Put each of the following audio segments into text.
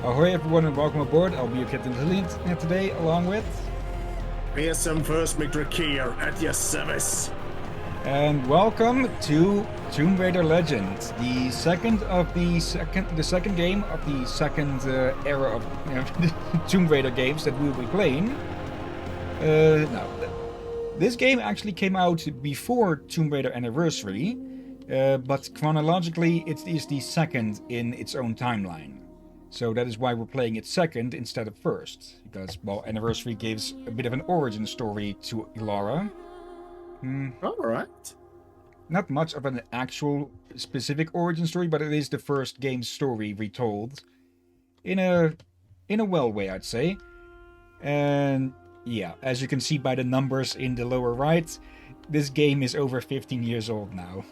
Ahoy everyone and welcome aboard. I'll be your captain Hillyan today, along with... PSM First McDrakeer at your service. And welcome to Tomb Raider Legends, the second game of the second era of Tomb Raider games that we'll be playing. Now, this game actually came out before Tomb Raider Anniversary, but chronologically it is the second in its own timeline. So that is why we're playing it second instead of first, because, well, Anniversary gives a bit of an origin story to Lara. Alright. Not much of an actual specific origin story, but it is the first game's story retold in a well way, I'd say. And yeah, as you can see by the numbers in the lower right, this game is over 15 years old now.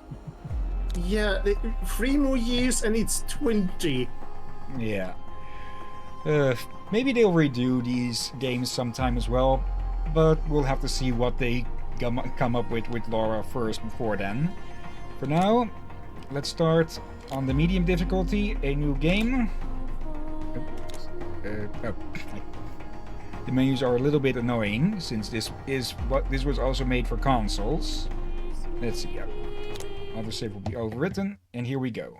Yeah, 3 more years and it's 20. Yeah. Maybe they'll redo these games sometime as well, but we'll have to see what they come up with Lara first before then. For now, let's start on the medium difficulty, a new game. The menus are a little bit annoying since this was also made for consoles. Let's see. Yeah. Autosave will be overwritten, and here we go.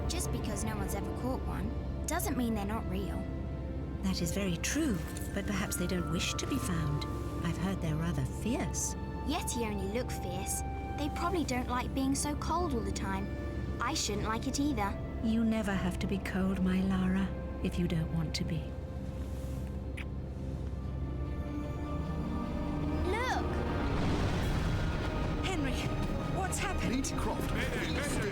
Just because no one's ever caught one, doesn't mean they're not real. That is very true, but perhaps they don't wish to be found. I've heard they're rather fierce. Yeti only look fierce. They probably don't like being so cold all the time. I shouldn't like it either. You never have to be cold, my Lara, if you don't want to be. Look! Henry, what's happened? Lead Croft. Mayday, mayday!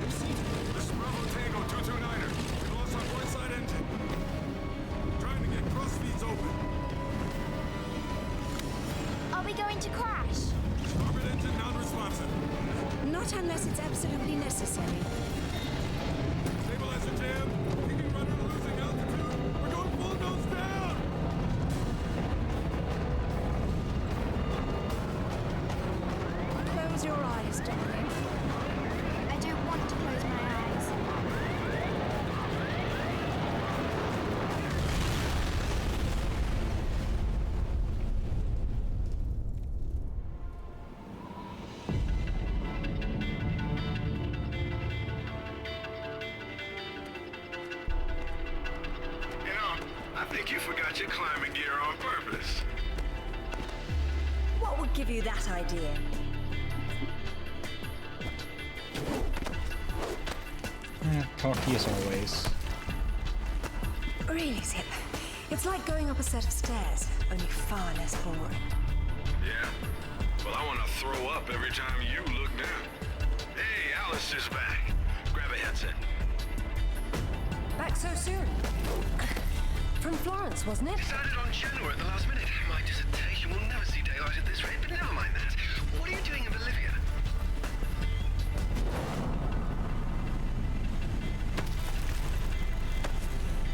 This is Bravo Tango 229er. We lost our port side engine. Trying to get cross feeds open. Are we going to crash? Starboard engine non-responsive. Not unless it's absolutely necessary. Stabilizer jam. Keeping rudder losing altitude. We're going full nose down. Close your eyes, darling. I don't want to close my eyes. You know, I think you forgot your climbing gear on purpose. What would give you that idea? Cocky as always. Really, Zip. It's like going up a set of stairs, only far less boring. Yeah? Well, I want to throw up every time you look down. Hey, Alice is back. Grab a headset. Back so soon? From Florence, wasn't it? Decided on Genoa at the last minute. My dissertation will never see daylight at this rate, but never mind that. What are you doing in Bolivia?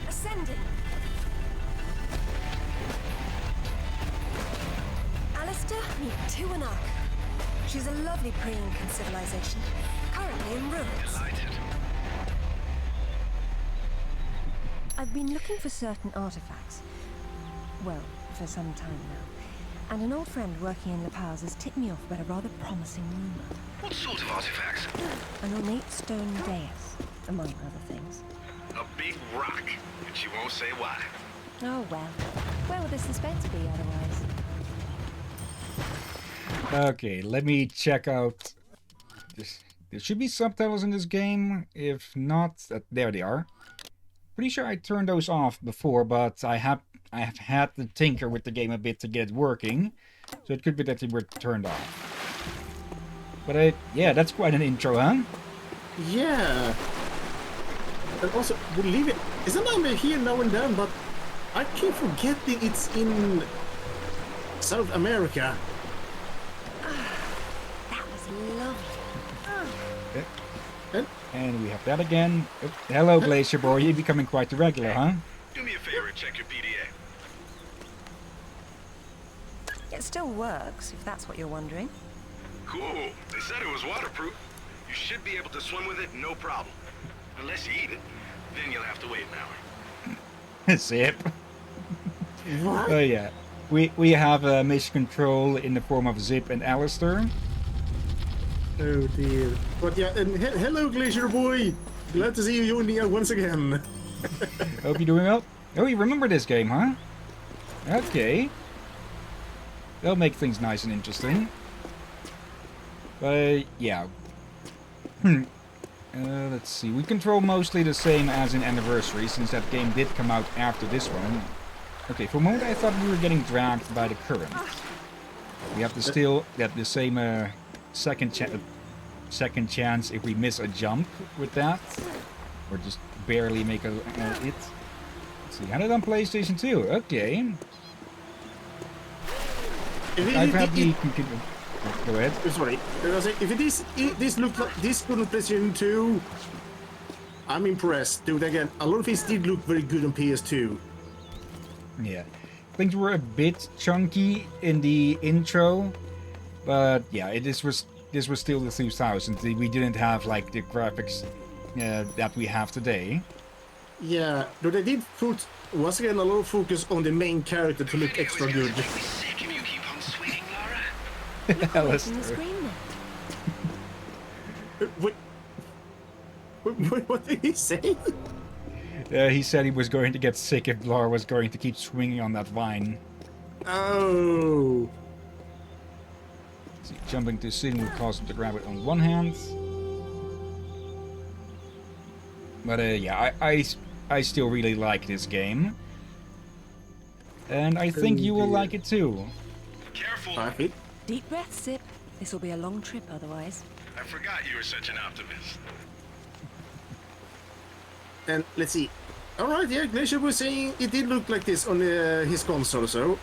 Ascending. Alistair, meet Tuanak. She's a lovely pre-Incan civilization, currently in ruins. Delighted. I've been looking for certain artifacts. Well, for some time now. And an old friend working in La Paz has tipped me off about a rather promising rumor. What sort of artifacts? An ornate stone dais, among other things. A big rock, and she won't say why. Oh well. Where would the suspense be otherwise? Okay, let me check out this. There should be subtitles in this game. If not, there they are. Pretty sure I turned those off before, but I have had to tinker with the game a bit to get it working. So it could be that they were turned off. But yeah, that's quite an intro, huh? Yeah. And also, Bolivia isn't only here now and then, but I keep forgetting it's in South America. That was lovely. And we have that again. Hello, Glacier Boy. You're becoming quite the regular, huh? Do me a favor and check your PDA. It still works, if that's what you're wondering. Cool. They said it was waterproof. You should be able to swim with it, no problem. Unless you eat it, then you'll have to wait an hour. Zip. What? Oh yeah. We have a mission control in the form of Zip and Alistair. Oh dear. But yeah, and hello, Glacier Boy. Glad to see you joining us once again. Hope you're doing well. Oh, you remember this game, huh? Okay. That'll make things nice and interesting. But yeah. Let's see. We control mostly the same as in Anniversary, since that game did come out after this one. Okay, for a moment I thought we were getting dragged by the current. We have to still get the same second chance if we miss a jump with that, or just barely make a it. Let's see. Had it on PlayStation 2. Okay. I've had the computer. Go ahead. Sorry. If it is, this looked like this good on PlayStation 2, I'm impressed. Dude, again, a lot of things did look very good on PS2. Yeah. Things were a bit chunky in the intro, but yeah, this was still the 2000s. We didn't have like the graphics that we have today. Yeah, though they did put once again a lot of focus on the main character to look extra good. Sick if you keep on swinging, Laura. Look what's on the Alistair. screen then. What did he say? He said he was going to get sick if Laura was going to keep swinging on that vine. Oh. See, jumping too soon would cause him to grab it on one hand. But yeah, I still really like this game. And I think you will like it too. Careful. I think. Deep breath, Zip. This will be a long trip otherwise. I forgot you were such an optimist. And let's see. All right, yeah, Glacier was saying it did look like this on his console, so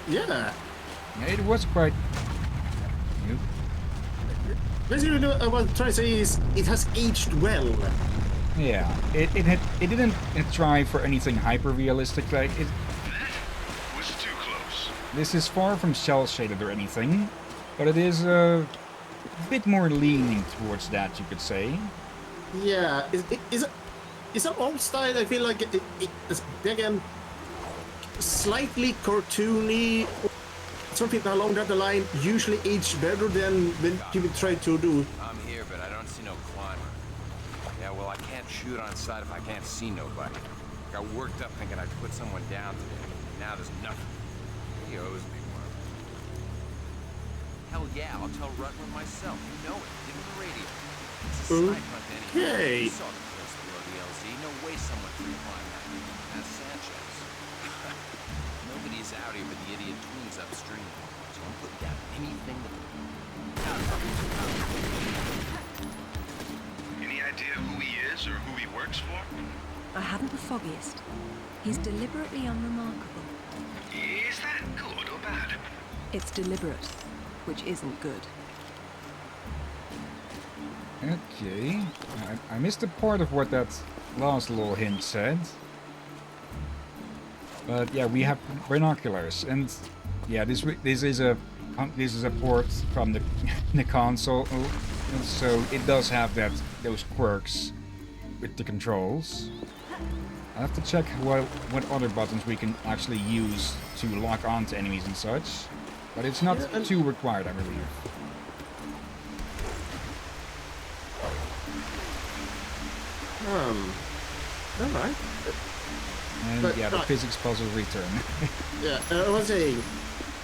yeah. Yeah, it was quite. Basically, what I was trying to say is it has aged well. Yeah, it didn't try for anything hyper realistic. Like it. That was too close. This is far from cell shaded or anything, but it is a bit more leaning towards that, you could say. Yeah, it's an old style. I feel like it's again slightly cartoony, something along that line. Usually aged better than when people try to do. I'm here, but I don't see no climber. Yeah, well, I can't shoot on sight if I can't see nobody. Got worked up thinking I'd put someone down today. Now there's nothing. He owes me one. Hell yeah, I'll tell Rutland myself. You know it. Give him the radio. It's a side hunt anyway. Okay. You saw the place below the LZ. No way someone could climb that. That's Sanchez. Nobody's out here but the idiot tweens upstream. So I'm putting down anything that... Any idea who he is or who he works for? I haven't the foggiest. He's deliberately unremarkable. Is that good or bad? It's deliberate, which isn't good. Okay, I missed a part of what that last little hint said. But yeah, we have binoculars, and yeah, this is a port from the the console, so it does have those quirks with the controls. I have to check what other buttons we can actually use to lock onto enemies and such, but it's not too required, I believe. Alright. And But, yeah, the right. physics puzzle return. Yeah, I was saying,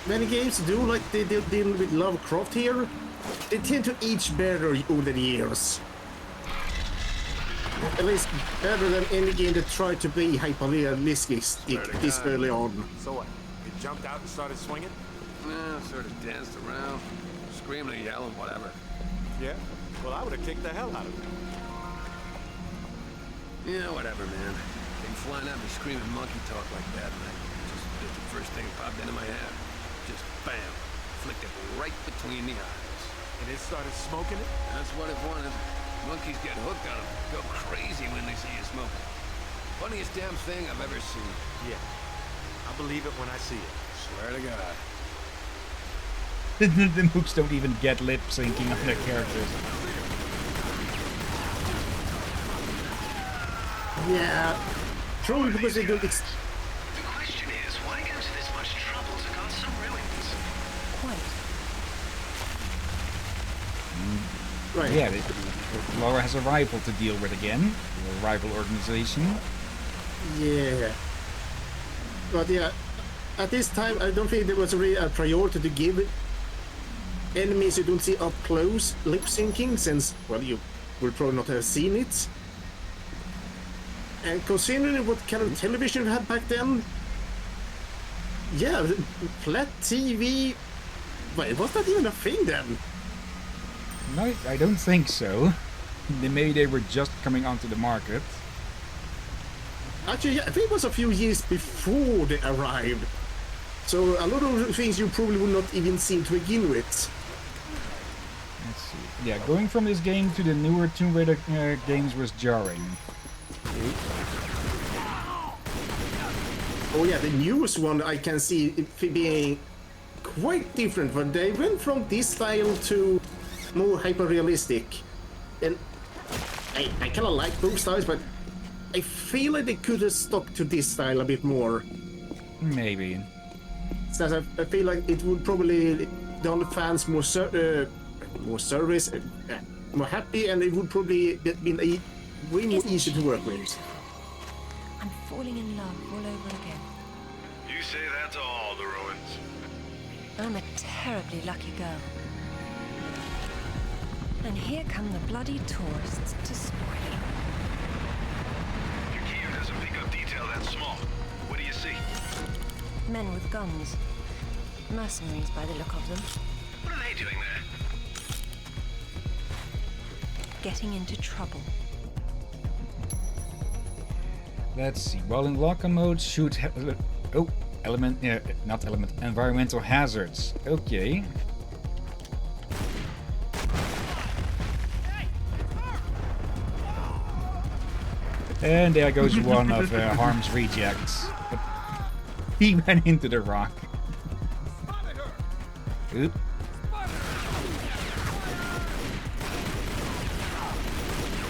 many games do like they deal with Lovecraft here. They tend to age better over the years. At least better than any game that tried to be hyper-realistic this early on. So what? You jumped out and started swinging? Yeah, sort of danced around, screaming and yelling, whatever. Yeah? Well, I would have kicked the hell out of him. Yeah, whatever, man. Came flying at me screaming monkey talk like that, and just the first thing popped into my head. Just bam, flicked it right between the eyes. And it started smoking it? That's what it wanted. Monkeys get hooked on them, go crazy when they see you smoking. Funniest damn thing I've ever seen. Yeah. I believe it when I see it. Swear to God. The mooks don't even get lip syncing on their characters. Yeah. Probably because they don't. The question is, why go to this much trouble to guard some ruins? Quite. Right. Yeah, Laura has a rival to deal with again. A rival organization. Yeah. But yeah, at this time, I don't think there was really a priority to give enemies you don't see up close lip syncing, since, well, you will probably not have seen it. And considering what kind of television we had back then, yeah, flat TV, wait, was that even a thing then? No, I don't think so. Maybe they were just coming onto the market. Actually, yeah, I think it was a few years before they arrived. So a lot of things you probably would not even see to begin with. Let's see. Yeah, going from this game to the newer Tomb Raider games was jarring. Oh yeah, the newest one I can see it being quite different, but they went from this style to more hyper-realistic. And I kind of like both styles, but I feel like they could have stuck to this style a bit more. Maybe. So I feel like it would probably done the fans more service, more happy, and it would probably been way more easy to work with. I'm falling in love all over again. You say that to all the ruins. I'm a terribly lucky girl. And here come the bloody tourists to spoil it. Your Kia doesn't pick up detail that small. What do you see? Men with guns. Mercenaries by the look of them. What are they doing there? Getting into trouble. Let's see. While in locker mode, shoot. Environmental hazards. Okay. And there goes one of Harm's rejects. He went into the rock. Oop.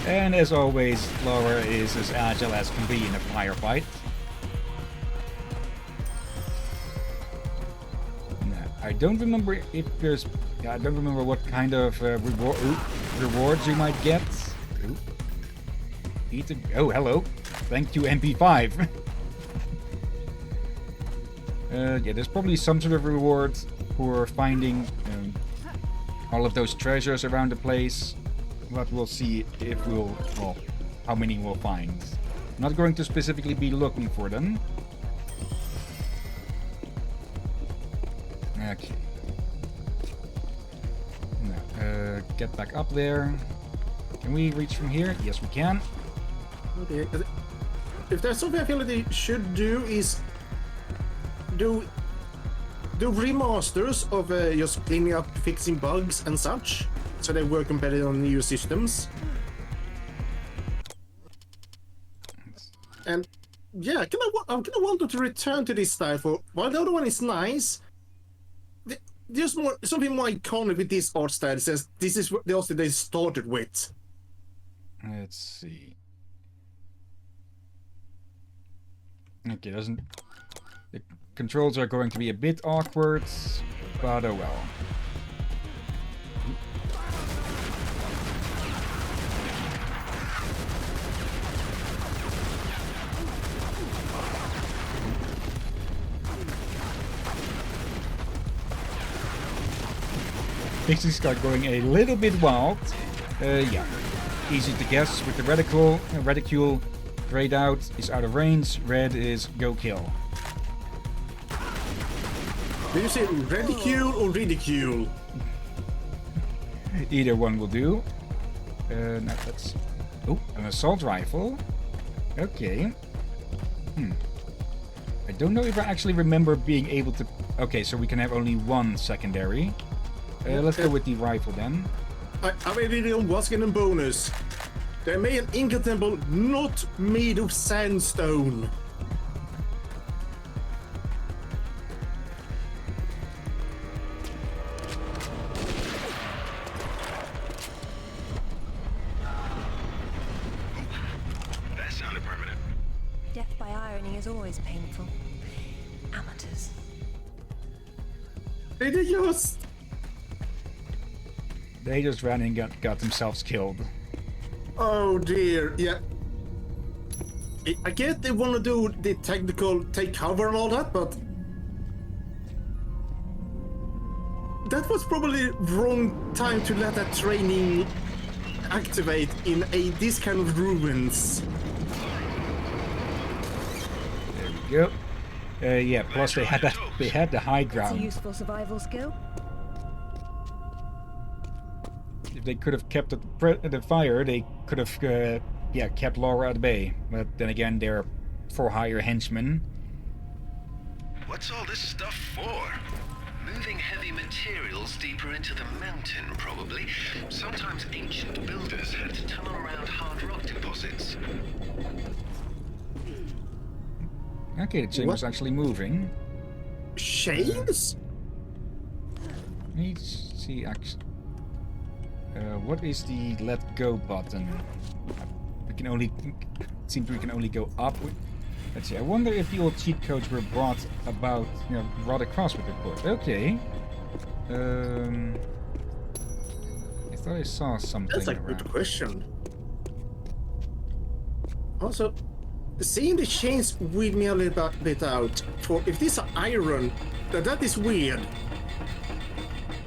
And as always, Laura is as agile as can be in a firefight. No, I don't remember if there's... Yeah, I don't remember what kind of rewards you might get. Ooh. Oh, hello. Thank you, MP5. Yeah, there's probably some sort of reward for finding all of those treasures around the place. But we'll see if well, how many we'll find. I'm not going to specifically be looking for them. Okay. Now, get back up there. Can we reach from here? Yes, we can. Okay. If there's something I feel like they should do is do remasters of just cleaning up, fixing bugs and such, so they work better on new systems. And yeah, I'm kind of wanted to return to this style for while the other one is nice. There's something more iconic with this art style. It says this is the art style they started with. Let's see. Okay, the controls are going to be a bit awkward, but oh well. Things start going a little bit wild. Yeah, easy to guess with the reticule. Grayed out is out of range. Red is go kill. Did you say ridicule or ridicule? Either one will do. Now let's. Oh, an assault rifle. Okay. I don't know if I actually remember being able to. Okay, so we can have only one secondary. Let's go with the rifle then. I really don't what's getting bonus They made an Inca temple not made of sandstone. That sounded permanent. Death by irony is always painful. Amateurs. They just... They just ran and got themselves killed. Oh dear, yeah. I get they want to do the technical take cover and all that, but that was probably wrong time to let that training activate in this kind of ruins. There we go. Yeah. Plus they had the high It's a ground. useful survival skill. If they could have kept the fire, they could have kept Laura at bay. But then again, they're for hire henchmen. What's all this stuff for? Moving heavy materials deeper into the mountain, probably. Sometimes ancient builders had to tunnel around hard rock deposits. Okay, the chain was actually moving. Chains? Let's see. What is the let go button? We can only. It seems we can only go up. Let's see. I wonder if the old cheat codes were brought about, brought across with the port. Okay. I thought I saw something. That's a around. good question. Also, seeing the chains weed me a little bit out. For if this is iron, that is weird.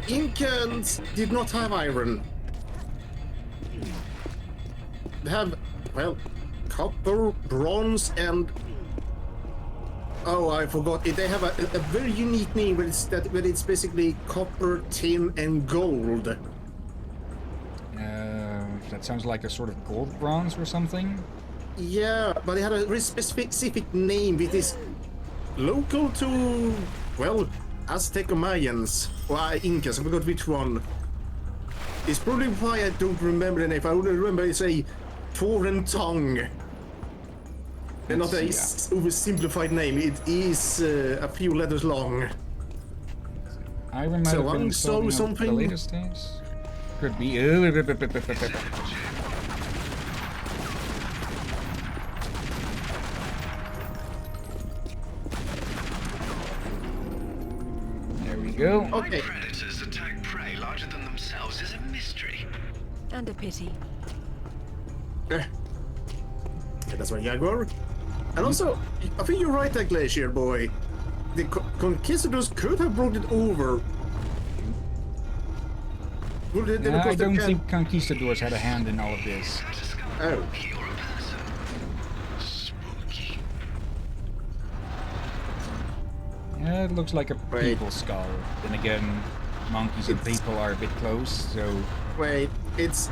Incans did not have iron. They have, well, copper, bronze, and oh, I forgot it. They have a very unique name, but it's basically copper, tin, and gold. That sounds like a sort of gold bronze or something. Yeah, but it had a very specific name, which is local to, well, Aztec or Mayans, or Incas. I forgot which one. It's probably why I don't remember the name. If I only remember, it's a foreign tongue. And not a oversimplified name. It is a few letters long. I remember So been so something. The latest days. Could be. There we go. Okay. Predators attack prey larger than themselves is a mystery. And a pity. Yeah, that's my Jaguar. And also, I think you're right, that Glacier boy. The Conquistadors could have brought it over. Well, they- I because they don't can- think Conquistadors had a hand in all of this. Oh. You're a person. Spooky. Yeah, it looks like a Wait. people skull. Then again, monkeys and people are a bit close, so Wait, it's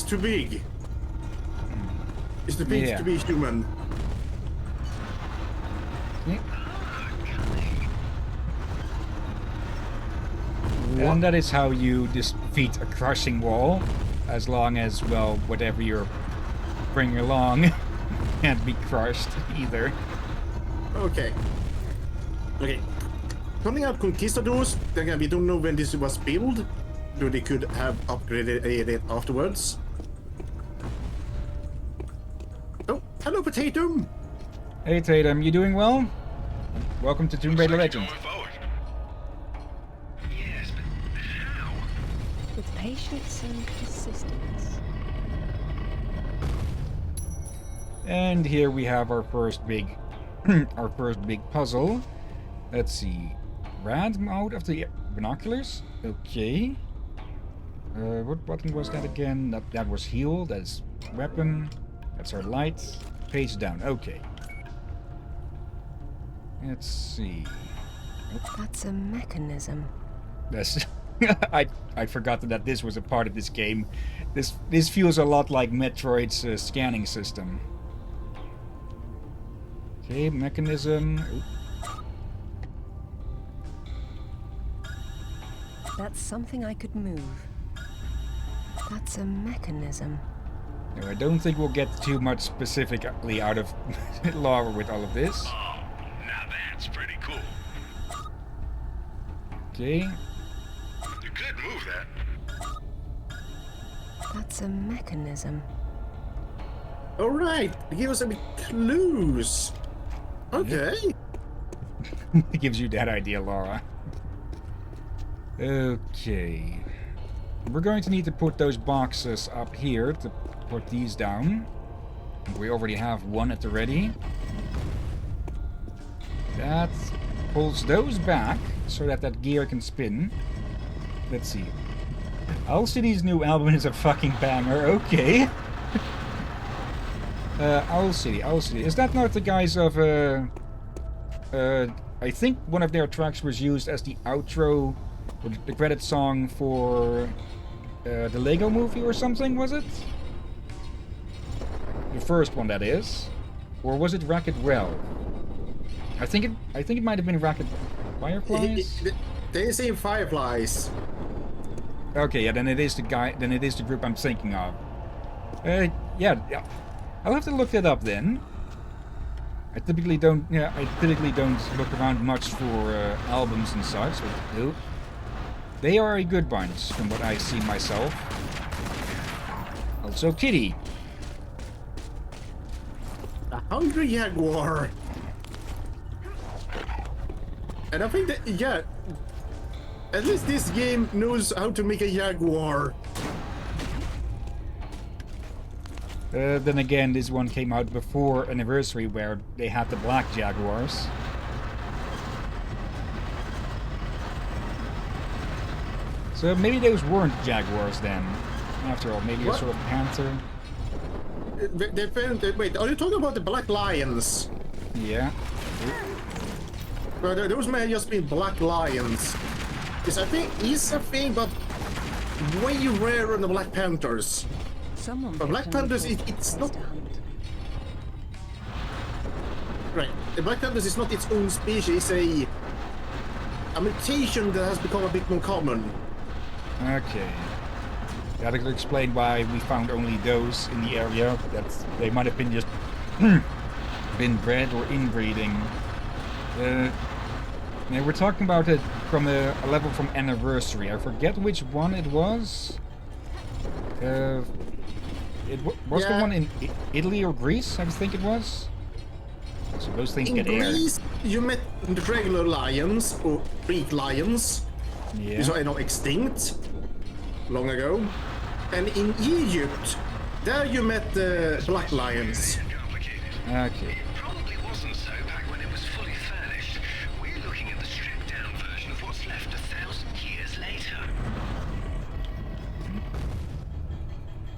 too big. It's too big Yeah. to be human. yeah. And that is how you defeat a crushing wall, as long as, well, whatever you're bringing along can't be crushed either. Okay. Okay. Coming out Conquistadors, again, we don't know when this was built. So they could have upgraded it afterwards. Oh, hello, Potato! Hey Tatum, you doing well? Welcome to Tomb Raider Legends. Going forward. Yes, but how? With patience and persistence. And here we have our first big puzzle. Let's see. Rad mode of the binoculars. Okay. What button was that again? That was heal. That's weapon. That's our light. Page down. Okay. Let's see. That's a mechanism. That's I forgot that this was a part of this game. This feels a lot like Metroid's scanning system. Okay, mechanism. Oop. That's something I could move. That's a mechanism. No, I don't think we'll get too much specifically out of Laura with all of this. Oh, now that's pretty cool. Okay. You could move that. That's a mechanism. All right, give us some clues. Okay. It gives you that idea, Laura. Okay. We're going to need to put those boxes up here to put these down. We already have one at the ready. That pulls those back so that that gear can spin. Let's see. Owl City's new album is a fucking banger. Okay. Owl City. Is that not the guys of I think one of their tracks was used as the outro, or the credit song for the Lego movie or something, was it? The first one, that is. Or was it Wreck-It Ralph? I think it might have been Wreck-It Fireflies? They say Fireflies. Okay, yeah, then it is the group I'm thinking of. Yeah. I'll have to look that up then. I typically don't look around much for albums and such, but they are a good bunch from what I see myself. Also Kitty. A hungry jaguar. And I think that, yeah, at least this game knows how to make a jaguar. Then again, this one came out before Anniversary, where they had the black Jaguars. So maybe those weren't Jaguars then. After all, maybe What? a sort of panther. Wait, are you talking about the black lions? Yeah. Well, those may have just been black lions. Because I think it's a thing, but way rarer than the Black Panthers. Someone But Black picked an Panthers, important it's place not... to hunt. Right, the Black Panthers is not its own species, it's a mutation that has become a bit more common. Okay. That could explain why we found only those in the area. That they might have been just been bred or inbreeding. Now we're talking about it from a level from Anniversary. I forget which one it was. Was the Yeah. one in Italy or Greece? I think it was. So those things In get aired. Greece, you met the regular lions, or Greek lions, Yeah. which are now extinct, long ago. And in Egypt, there you met the black lions. Okay. It probably wasn't so back when it was fully furnished. We're looking at the stripped-down version of what's left 1,000 years later.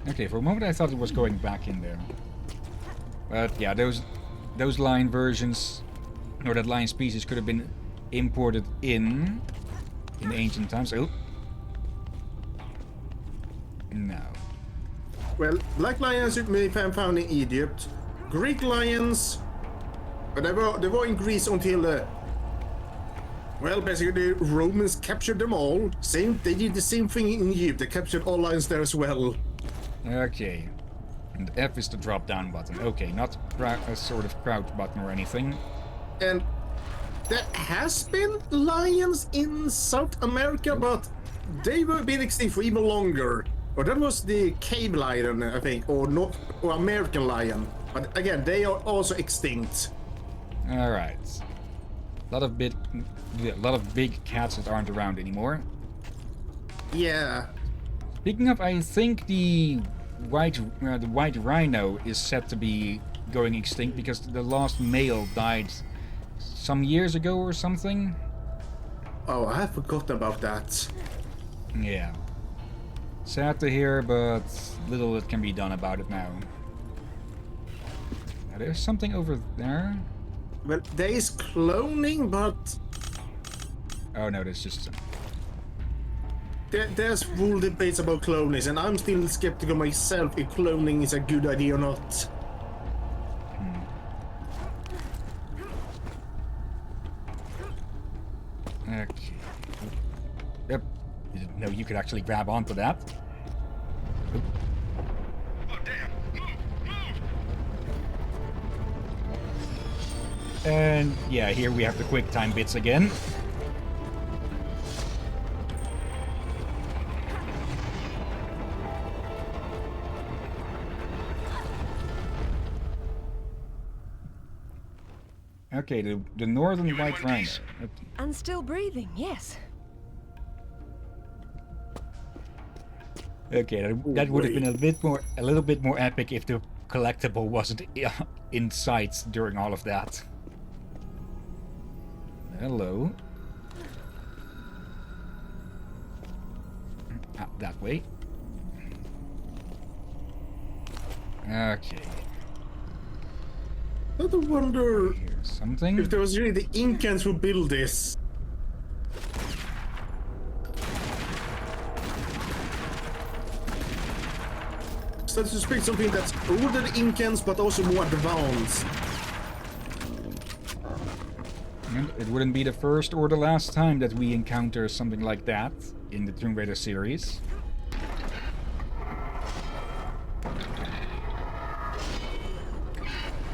Okay, for a moment I thought it was going back in there. But yeah, those lion versions, or that lion species, could have been imported in ancient times. Oh. No. Well, black lions you may have found in Egypt. Greek lions, but they were in Greece until well, basically the Romans captured them all. They did the same thing in Egypt. They captured all lions there as well. Okay. And F is the drop down button. Okay, not a sort of crouch button or anything. And there has been lions in South America, but they were been extinct for even longer. Or that was the cave lion, I think, or American lion. But again, they are also extinct. All right. A lot of big cats that aren't around anymore. Yeah. Speaking of, I think the white rhino is set to be going extinct because the last male died some years ago or something. Oh, I forgot about that. Yeah. Sad to hear, but little that can be done about it now. Now there's something over there. Well, there is cloning, but Oh no, there's just... there's full debates about cloning, and I'm still skeptical myself if cloning is a good idea or not. Okay. Yep. Didn't know you could actually grab onto that. Oh, damn. Move! Move! And yeah, here we have the quick time bits again. Okay, the northern white rhino. And still breathing, yes. Okay, that would have been a little bit more epic if the collectible wasn't in sight during all of that. Hello. That way. Okay. I wonder Here's something. if there was really the Incans who built this. So to speak, something that's older than Incans, but also more advanced. And it wouldn't be the first or the last time that we encounter something like that in the Tomb Raider series.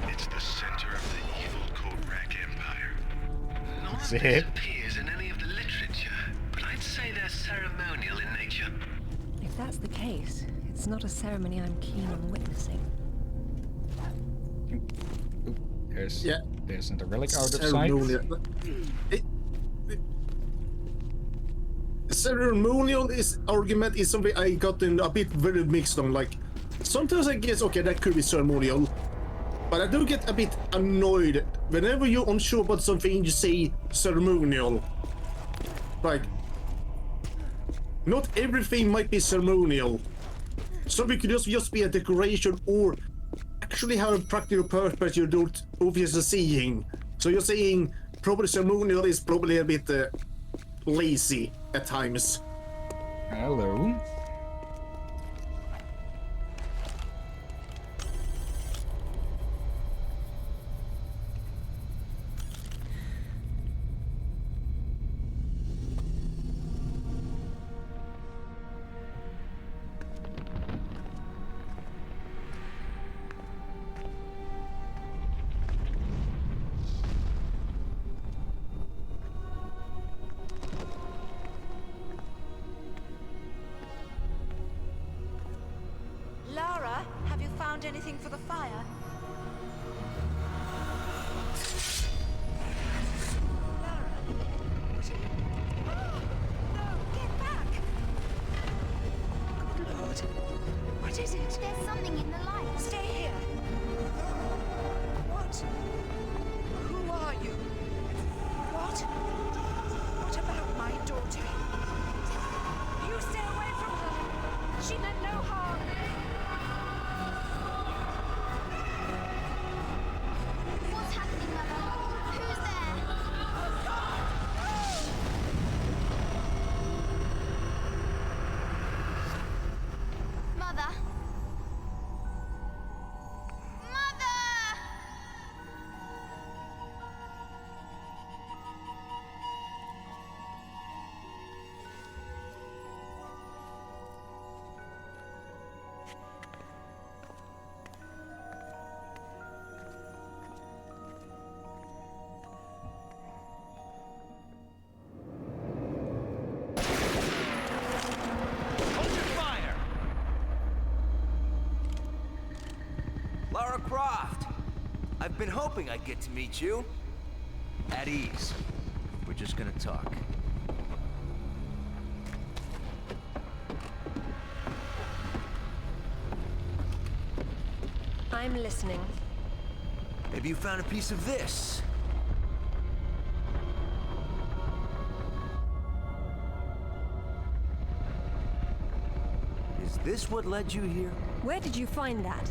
It's the center of the evil Kodrak Empire. None of That's this it. appears in any of the literature, but I'd say they're ceremonial in nature. If that's the case, it's not a ceremony I'm keen on witnessing. Oop, there's Yeah. there's a relic out of sight. Ceremonial. Ceremonial argument is something I got in a bit very mixed on. Like, sometimes I guess, okay, that could be ceremonial, but I do get a bit annoyed whenever you're unsure about something. You say ceremonial. Like, not everything might be ceremonial. Something could just be a decoration or actually have a practical purpose you don't obviously seeing. So you're saying probably ceremonial is probably a bit lazy at times. Hello. Lara, have you found anything for the fire? What is it? There's something in the light. Stay here. What? Who are you? What? What about my daughter? You stay away from her. She meant no harm. What's happening, Mother? Who's there? Mother? Mother! Lara Croft! I've been hoping I'd get to meet you. At ease. We're just gonna talk. I'm listening. Maybe you found a piece of this. Is this what led you here? Where did you find that?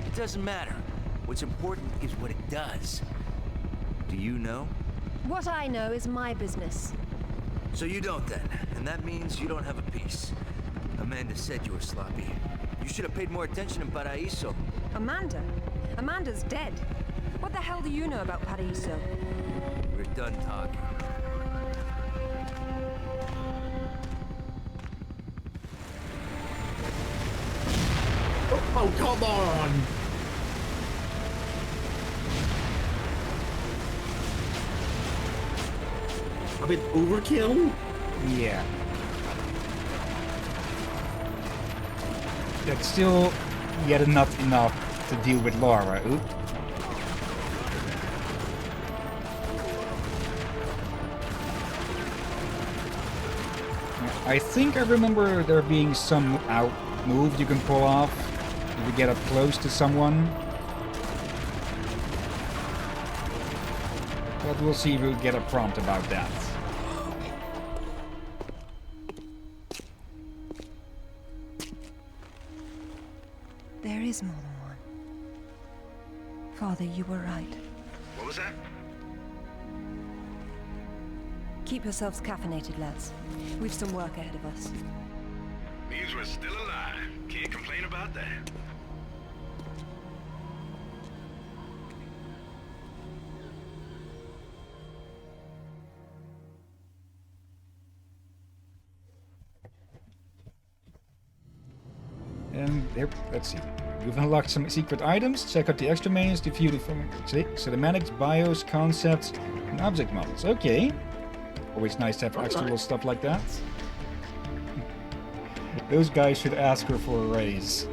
It doesn't matter. What's important is what it does. Do you know? What I know is my business. So you don't then, and that means you don't have a piece. Amanda said you were sloppy. You should have paid more attention in Paraíso. Amanda? Amanda's dead. What the hell do you know about Paraíso? We're done talking. Oh, come on! A bit overkill? Yeah. That's still yet not enough to deal with Lara. Oop. I think I remember there being some out move you can pull off if you get up close to someone. But we'll see if we get a prompt about that. There is more than one. Father, you were right. What was that? Keep yourselves caffeinated, lads. We've some work ahead of us. Means we're still alive. Can't complain about that. And there, let's see. You've unlocked some secret items. Check out the extra menus to view the cinematics, bios, concepts, and object models. Okay. Always nice to have extra little stuff like that. Those guys should ask her for a raise.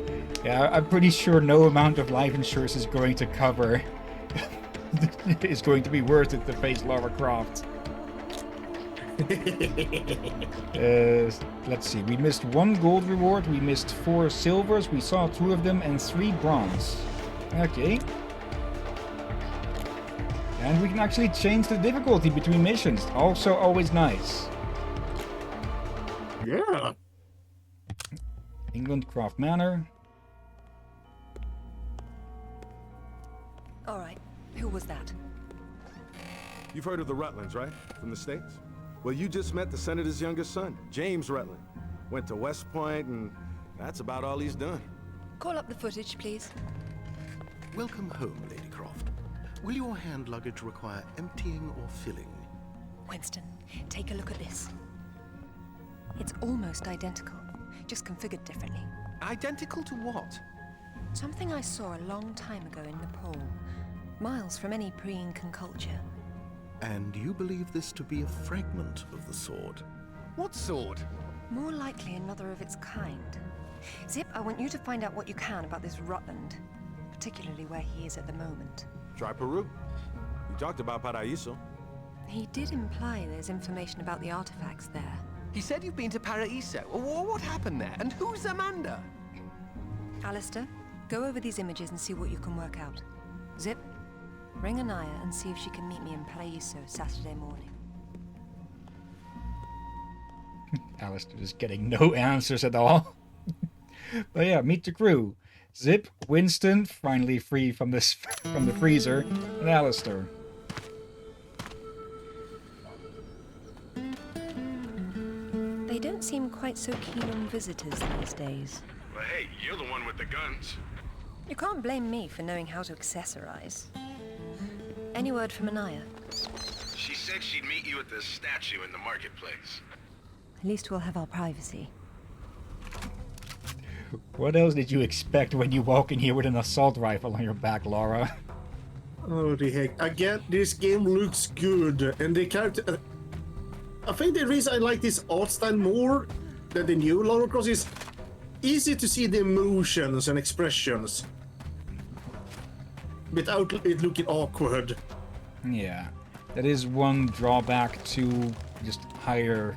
Yeah, I'm pretty sure no amount of life insurance is going to cover. Is going to be worth it to face Lara Croft. Let's see. We missed 1 gold reward. We missed 4 silvers. We saw 2 of them and 3 bronze. Okay. And we can actually change the difficulty between missions. Also always nice. Yeah. England Croft Manor. All right. Who was that? You've heard of the Rutlands, right? From the States? Well, you just met the senator's youngest son, James Rutland. Went to West Point, and that's about all he's done. Call up the footage, please. Welcome home, Lady Croft. Will your hand luggage require emptying or filling? Winston, take a look at this. It's almost identical, just configured differently. Identical to what? Something I saw a long time ago in Nepal, miles from any pre-Incan culture. And you believe this to be a fragment of the sword? What sword? More likely another of its kind. Zip, I want you to find out what you can about this Rutland, particularly where he is at the moment. Try Peru. You talked about Paraíso. He did imply there's information about the artifacts there. He said you've been to Paraíso. What happened there? And who's Amanda? Alistair, go over these images and see what you can work out. Zip, ring Anaya and see if she can meet me in Paraíso Saturday morning. Alistair is getting no answers at all. But yeah, meet the crew. Zip, Winston, finally free from this from the freezer, and Alistair. They don't seem quite so keen on visitors these days. Well, hey, you're the one with the guns. You can't blame me for knowing how to accessorize. Any word from Anaya? She said she'd meet you at the statue in the marketplace. At least we'll have our privacy. What else did you expect when you walk in here with an assault rifle on your back, Lara? Oh, the heck. Again, this game looks good. And the character... I think the reason I like this art style more than the new Lara Croft is easy to see the emotions and expressions without it looking awkward. Yeah, that is one drawback to just higher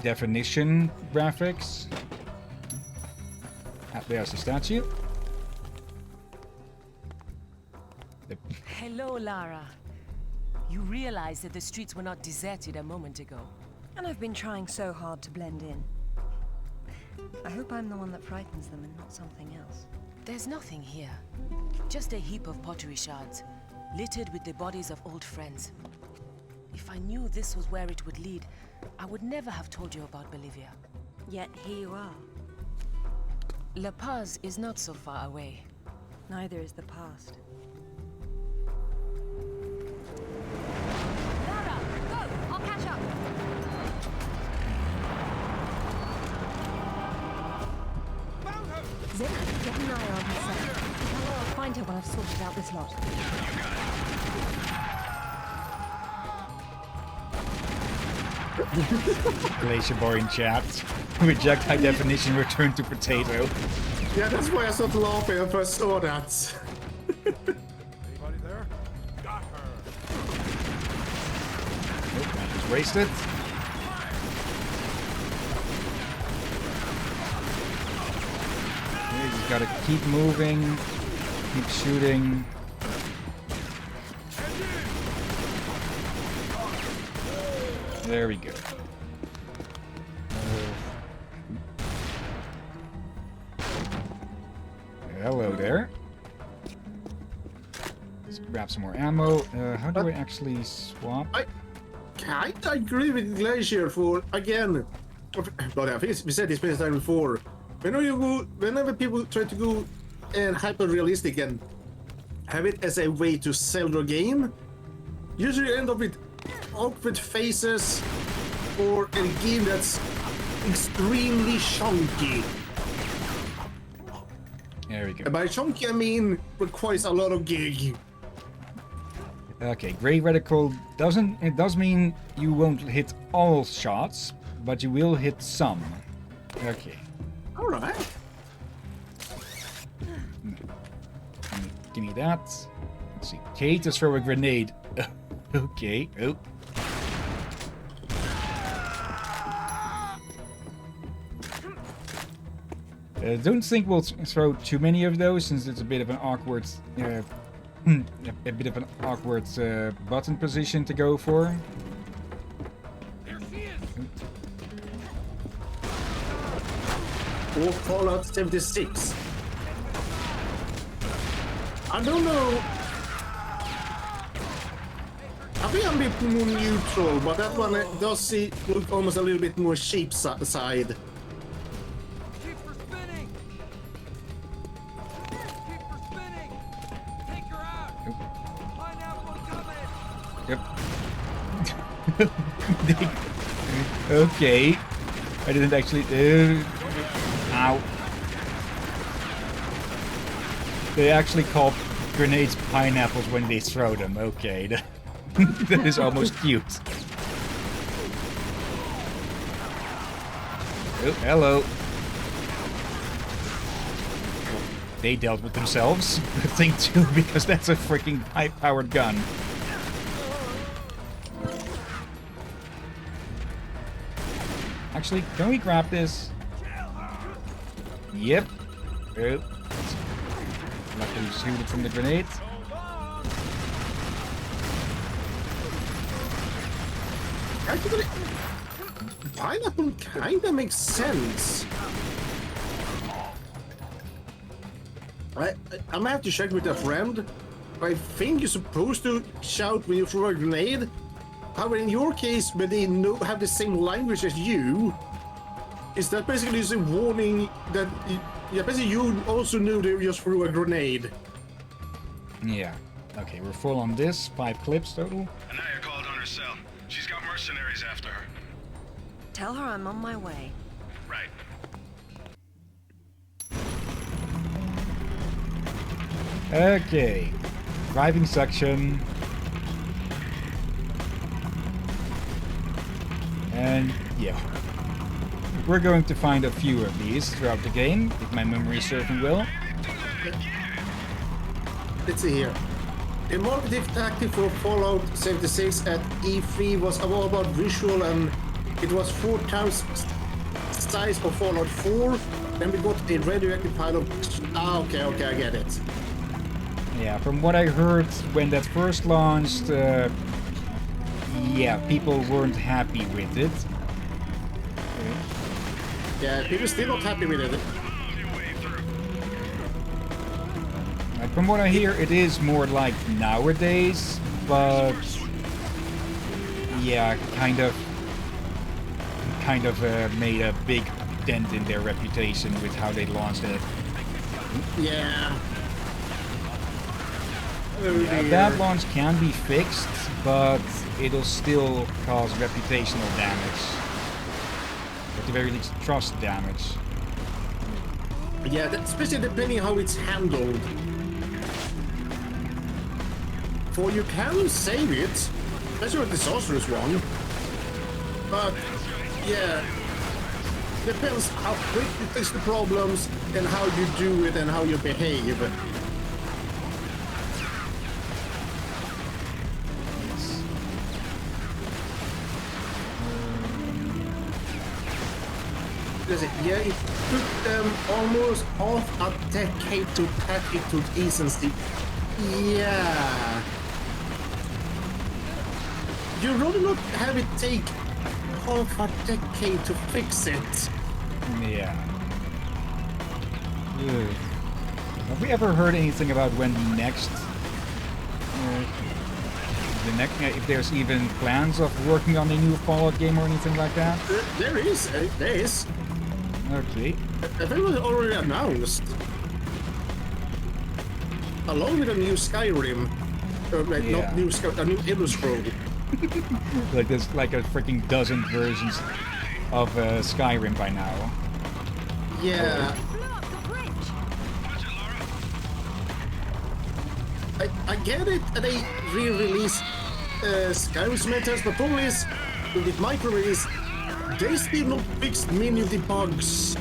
definition graphics. There's the statue. Hello, Lara. You realize that the streets were not deserted a moment ago. And I've been trying so hard to blend in. I hope I'm the one that frightens them and not something else. There's nothing here. Just a heap of pottery shards, littered with the bodies of old friends. If I knew this was where it would lead, I would never have told you about Bolivia. Yet here you are. La Paz is not so far away. Neither is the past. Lara, go! I'll catch up. Zip, get I've sorted out this lot. Glacier Boy in chat. Reject high definition, return to potato. Yeah, that's why I started laughing when I first saw that. Anybody there? Got her. Nope, that was wasted. Okay, you gotta keep moving, keep shooting. There we go. Hello there. Let's grab some more ammo. How do I actually swap? I kind of agree with Glacier for, again, but I think we said this many times before. Whenever people try to go and hyper-realistic and have it as a way to sell their game, usually you end up with awkward faces or a game that's extremely chunky. There we go. And by chunky I mean requires a lot of gig. Okay, gray reticle does mean you won't hit all shots, but you will hit some. Okay. Alright. Give me that. Let's see. Kate to throw a grenade. Okay. Oh. Don't think we'll throw too many of those, since it's a bit of an awkward, button position to go for. Or Fallout 76. I don't know. I think I'm a bit more neutral, but that one does look almost a little bit more sheep side. Yep. Okay. I didn't actually. Ow. They actually call grenades pineapples when they throw them. Okay. That is almost cute. Oh, hello. They dealt with themselves. Good thing too, because that's a freaking high-powered gun. Actually, can we grab this? Yep. Oh. Luckily shoot it from the grenade. Actually, pineapple kinda makes sense. I might have to check with a friend. I think you're supposed to shout when you throw a grenade. However, in your case, when they have the same language as you, is that basically just a warning that basically you also knew they just threw a grenade? Yeah. Okay, we're full on this. 5 clips total. Anaya called on her cell. She's got mercenaries after her. Tell her I'm on my way. Right. Okay. Driving section. And yeah. We're going to find a few of these throughout the game, if my memory serves me well. Let's see here. The marketing tactic for Fallout 76 at E3 was all about visual, and it was 4 times size of Fallout 4. Then we got a radioactive pile of... okay, I get it. Yeah, from what I heard when that first launched, yeah, people weren't happy with it. Yeah, people still not happy with it. From what I hear, it is more like nowadays, but yeah, kind of made a big dent in their reputation with how they launched it. Yeah. Yeah, that launch can be fixed, but it'll still cause reputational damage. At the very least, trust damage. Yeah, especially depending how it's handled. for you can save it, especially a disastrous one. But yeah, depends how quick you fix the problems and how you do it and how you behave. Yeah, it took them almost half a decade to patch it to decency. Yeah. You'd rather not have it take half a decade to fix it. Yeah. Ugh. Have we ever heard anything about when the next... if there's even plans of working on a new Fallout game or anything like that? There is. Okay. I think it was already announced. Along with a new Skyrim. Not new Skyrim, a new Elder Scroll. Like there's like a freaking dozen versions of Skyrim by now. Yeah. I get it. They re-release Skyrim metas, but the problem is with micro-release, they still not fixed many of the bugs.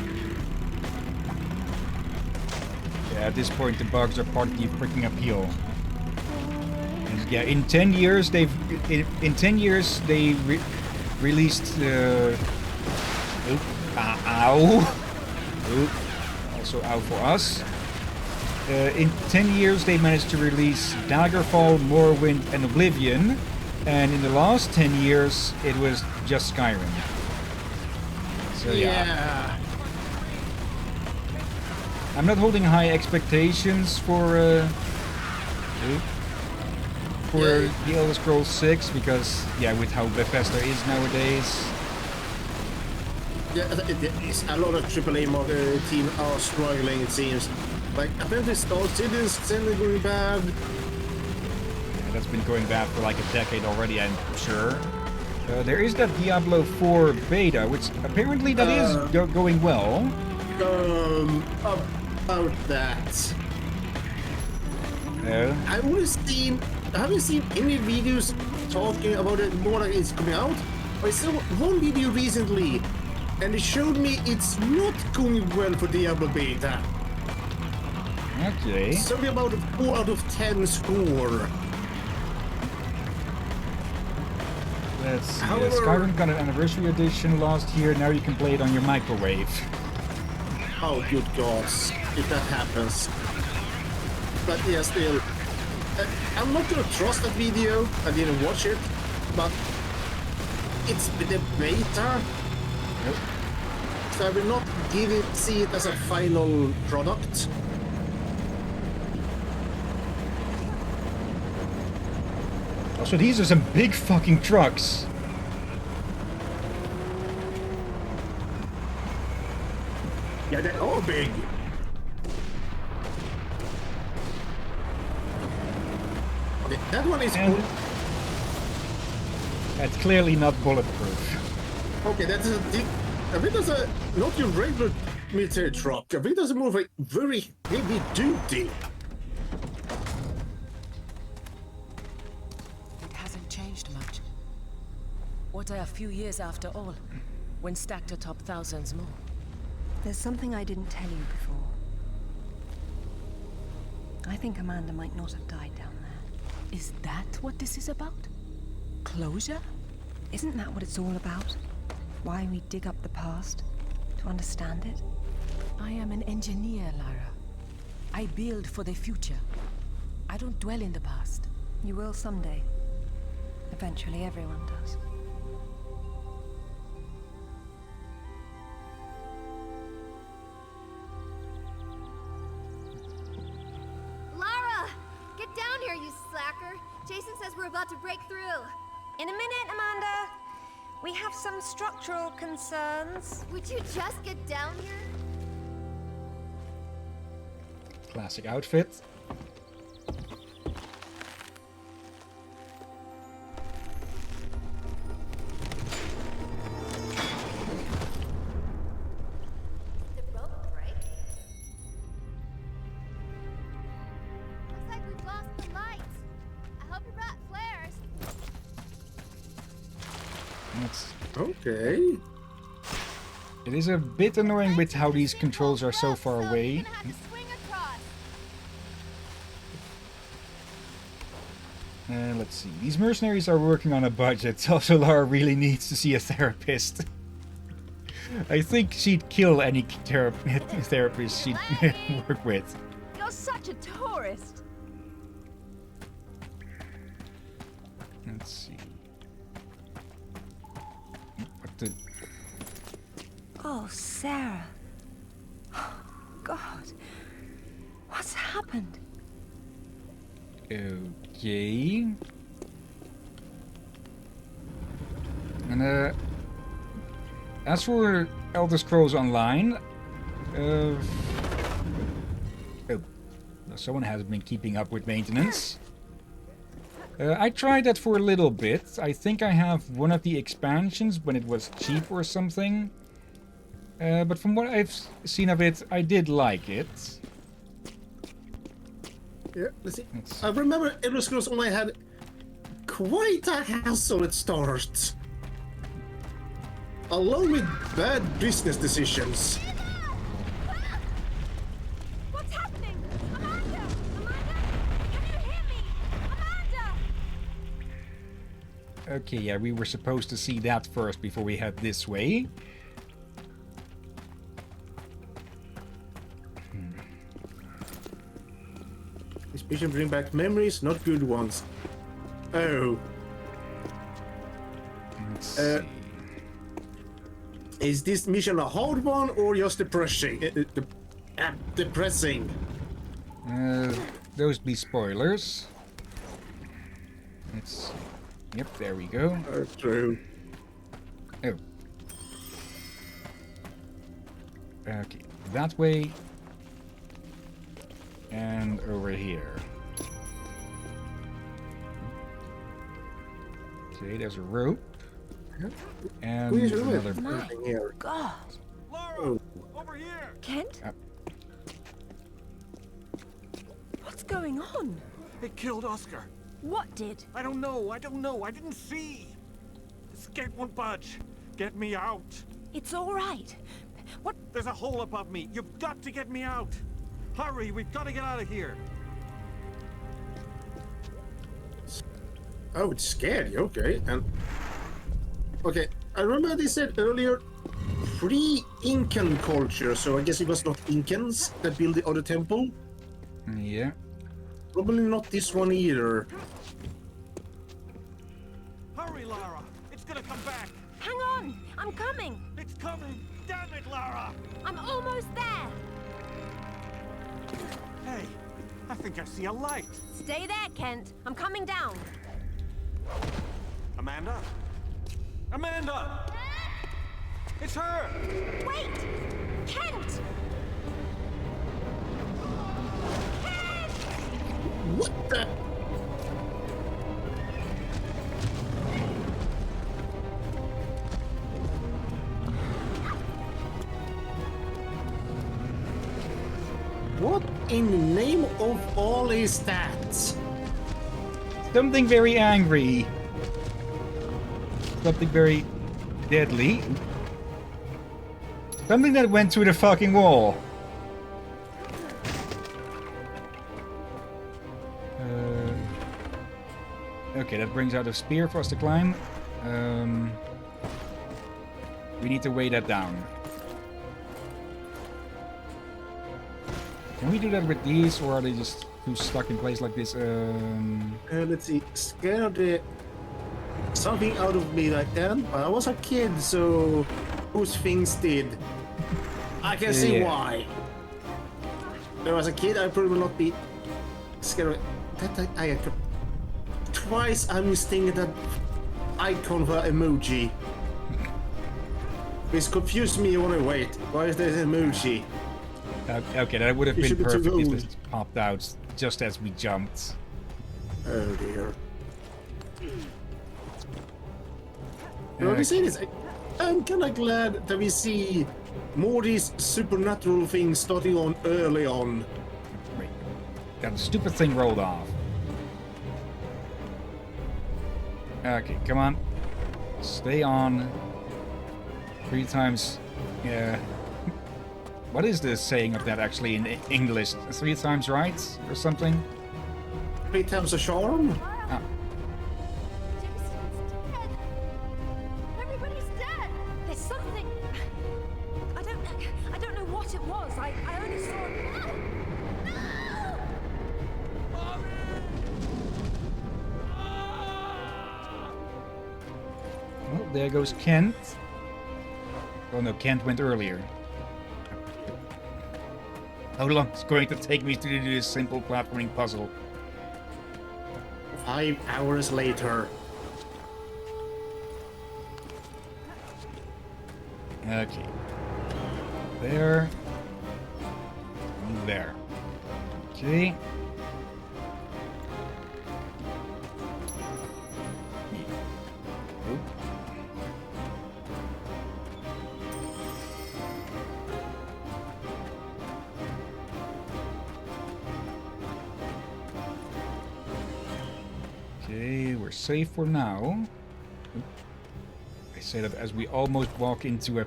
Yeah, at this point the bugs are part of the freaking appeal. And yeah, in 10 years they've released also ow for us. In 10 years they managed to release Daggerfall, Morrowind and Oblivion, and in the last 10 years it was just Skyrim. So yeah. I'm not holding high expectations for The Elder Scrolls 6 because with how Bethesda is nowadays. Yeah, it's a lot of AAA teams are struggling, it seems. Like, apparently Star Citizen is going bad. Yeah, that's been going bad for like a decade already, I'm sure. There is that Diablo 4 beta, which apparently that is going well. About that. I haven't seen any videos talking about it more like it's coming out. I saw one video recently, and it showed me it's not going well for Diablo beta. Okay. Something about a 4 out of 10 score. Let's see. Skyrim got an anniversary edition last year. Now you can play it on your microwave. Oh, good gods, if that happens. But yeah, still, I'm not gonna trust that video. I didn't watch it, but it's the beta. Yep. So I will not see it as a final product. Also, these are some big fucking trucks. Yeah, they're all big. Okay, that one is cool. That's clearly not bulletproof. Okay, that's a deep. I think that's not your regular military truck. I think that's more of a very heavy duty. Much. What are a few years after all, when stacked atop thousands more? There's something I didn't tell you before. I think Amanda might not have died down there. Is that what this is about? Closure? Isn't that what it's all about? Why we dig up the past? To understand it? I am an engineer, Lara. I build for the future. I don't dwell in the past. You will someday. Eventually, everyone does. Lara! Get down here, you slacker! Jason says we're about to break through. In a minute, Amanda. We have some structural concerns. Would you just get down here? Classic outfit. Okay. It is a bit annoying with how these controls are so far away. Let's see. These mercenaries are working on a budget, also Lara really needs to see a therapist. I think she'd kill any therapist she'd work with. You're such a tourist. Let's see. What the... Oh, Sarah. God. What's happened? Okay. And as for Elder Scrolls Online, oh, someone has been keeping up with maintenance. I tried that for a little bit. I think I have one of the expansions when it was cheap or something. But from what I've seen of it, I did like it. Yeah, let's see. I remember Elder Scrolls Online had quite a hassle at start. Along with bad business decisions. What's happening? Amanda! Amanda! Can you hear me? Amanda! Okay, yeah, we were supposed to see that first before we head this way. This mission bring back memories, not good ones. Oh. Let's see. Is this mission a hard one or just depressing? Depressing. Those be spoilers. Let's see. Yep, there we go. True. Oh. Okay, that way. And over here. Okay, there's a rope. And another... My God. Lara, over here. Kent? What's going on? It killed Oscar. What did? I don't know. I didn't see. This gate won't budge. Get me out. It's all right. What? There's a hole above me. You've got to get me out. Hurry, we've got to get out of here. Oh, it's scary. Okay, and okay. I remember they said earlier pre-Incan culture, so I guess it was not Incans that built the other temple. Yeah. Probably not this one either. Hurry, Lara. It's gonna come back. Hang on! I'm coming! It's coming. Damn it, Lara. I'm almost there! Hey, I think I see a light. Stay there, Kent. I'm coming down. Amanda? Amanda! It's her! Wait! Kent! Kent! What the? What in the name of all is that? Something very angry. Something very deadly. Something that went through the fucking wall. Okay, that brings out a spear for us to climb. We need to weigh that down. Can we do that with these, or are they just too stuck in place like this? Let's see. Scared something out of me like that. I was a kid, so those things did. I can see why. When I was a kid, I probably would not be scared of that. I twice I mistaken that icon for emoji. This confused me when I wait. Why is there an emoji? Okay, that would have You been should be too perfect if old. this popped out just as we jumped. Oh dear. You know what I'm saying is, I'm kind of glad that we see more these supernatural things starting on early on. Wait, that stupid thing rolled off. Okay, come on. Stay on 3 times. Yeah. What is the saying of that actually in English? 3 times right or something? 3 times a charm? Ah. Jason's dead. Everybody's dead. There's something. I don't know what it was. I only saw it. Well, there goes Kent. Oh no, Kent went earlier. How long is it going to take me to do this simple platforming puzzle? 5 hours later. Okay. There. And there. Okay. Oop. Okay, we're safe for now. Oop. I say that as we almost walk into a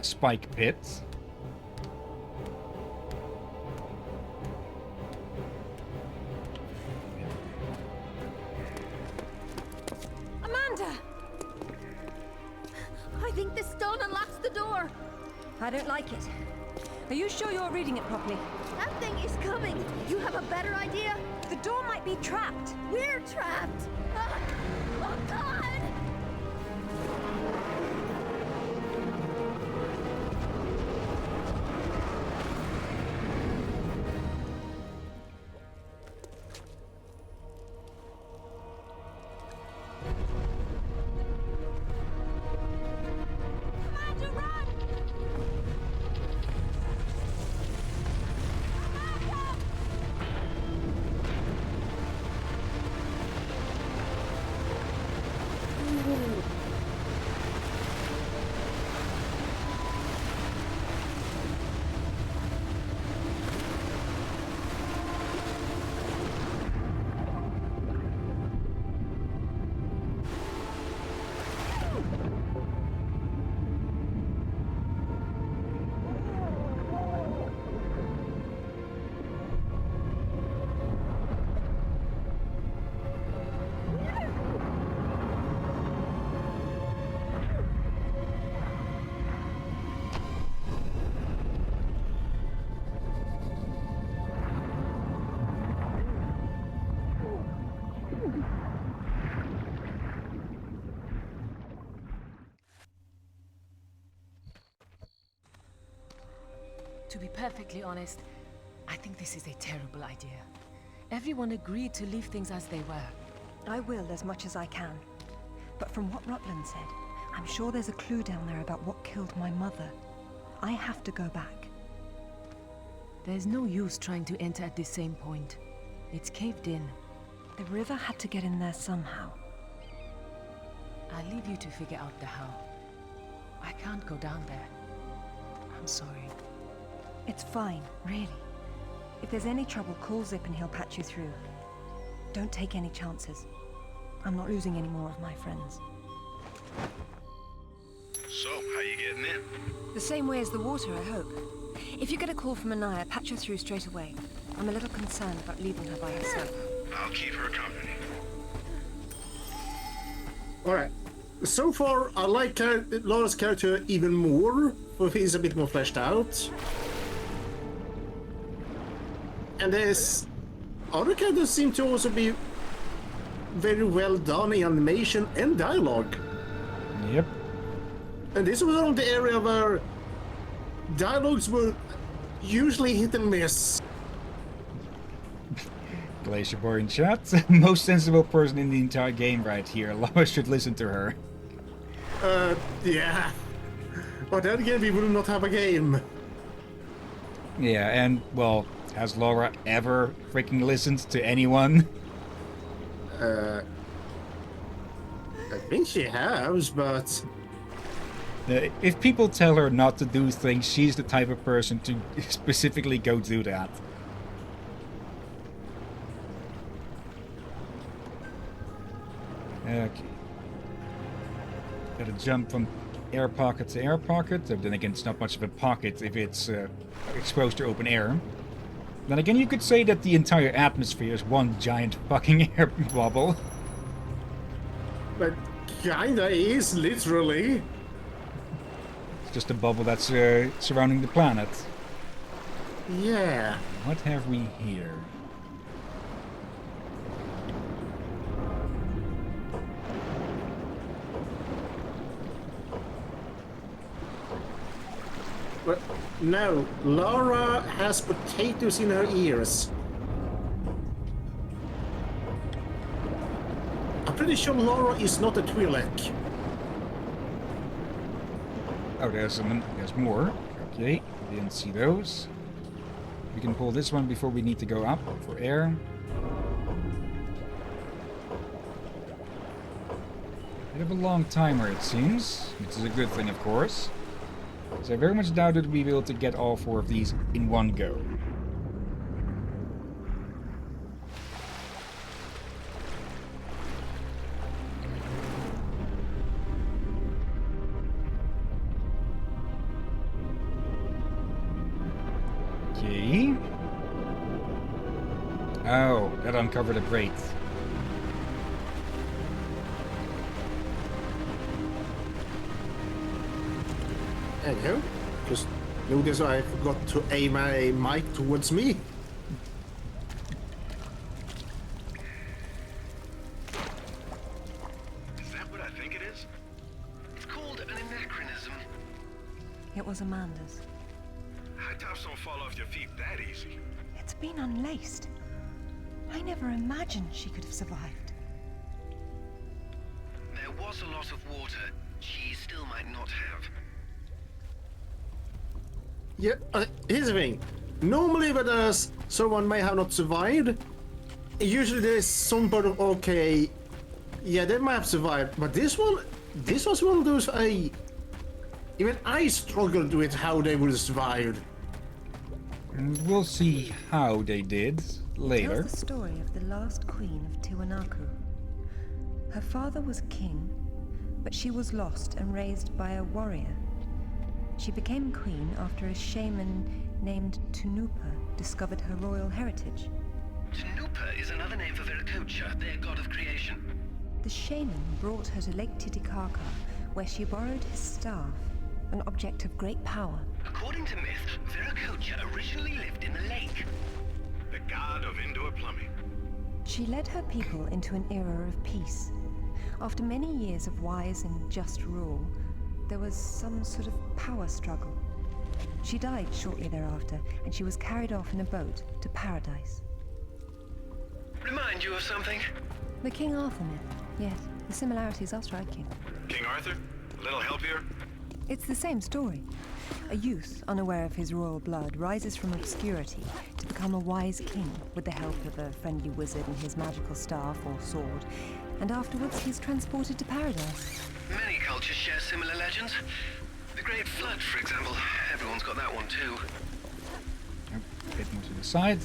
spike pit. Amanda! I think the stone unlocks the door. I don't like it. Are you sure you're reading it properly? That thing is coming. You have a better idea? The door might be trapped. We're trapped. Ah! Oh, God! To be perfectly honest, I think this is a terrible idea. Everyone agreed to leave things as they were. I will as much as I can. But from what Rutland said, I'm sure there's a clue down there about what killed my mother. I have to go back. There's no use trying to enter at the same point. It's caved in. The river had to get in there somehow. I'll leave you to figure out the how. I can't go down there. I'm sorry. It's fine, really. If there's any trouble, call Zip and he'll patch you through. Don't take any chances. I'm not losing any more of my friends. So, how you getting in? The same way as the water, I hope. If you get a call from Anaya, patch her through straight away. I'm a little concerned about leaving her by herself. I'll keep her company. Alright. So far, I like Laura's character even more, for he's a bit more fleshed out. And this other characters seem to also be very well done in animation and dialogue. Yep. And this was around the area where dialogues were usually hit and miss. Glacier Boy in chat. Most sensible person in the entire game right here. Laura should listen to her. Yeah. But then again, we would not have a game. Yeah, and, well, has Laura ever freaking listened to anyone? I think she has, but... If people tell her not to do things, she's the type of person to specifically go do that. Okay. Gotta jump from air pocket to air pocket. So then again, it's not much of a pocket if it's exposed to open air. Then again, you could say that the entire atmosphere is one giant fucking air bubble. But kinda is, literally. It's just a bubble that's surrounding the planet. Yeah. What have we here? But no, Lara has potatoes in her ears. I'm pretty sure Lara is not a Twi'lek. Oh, there's more. Okay, didn't see those. We can pull this one before we need to go up for air. Bit of a long timer, it seems, which is a good thing, of course. So I very much doubt that we'll be able to get all 4 of these in one go. Okay. Oh, that uncovered a crate. Anyhow, just notice I forgot to aim my mic towards me. Is that what I think it is? It's called an anachronism. It was Amanda's. High tops don't fall off your feet that easy. It's been unlaced. I never imagined she could have survived. There was a lot of water. She still might not have. Yeah, here's the thing. Normally when someone may have not survived, usually there's some part of, okay, yeah, they might have survived, but this was one of those even I struggled with how they would have survived. And we'll see how they did later. It tells the story of the last queen of Tiwanaku. Her father was king, but she was lost and raised by a warrior. She became queen after a shaman named Tunupa discovered her royal heritage. Tunupa is another name for Viracocha, their god of creation. The shaman brought her to Lake Titicaca, where she borrowed his staff, an object of great power. According to myth, Viracocha originally lived in the lake. The god of indoor plumbing. She led her people into an era of peace. After many years of wise and just rule, there was some sort of power struggle. She died shortly thereafter, and she was carried off in a boat to paradise. Remind you of something? The King Arthur myth. Yes, the similarities are striking. King Arthur? A little help here? It's the same story. A youth, unaware of his royal blood, rises from obscurity to become a wise king with the help of a friendly wizard and his magical staff or sword, and afterwards he's transported to paradise. Many cultures share similar legends. The Great Flood, for example. Everyone's got that one too. A bit more to the side.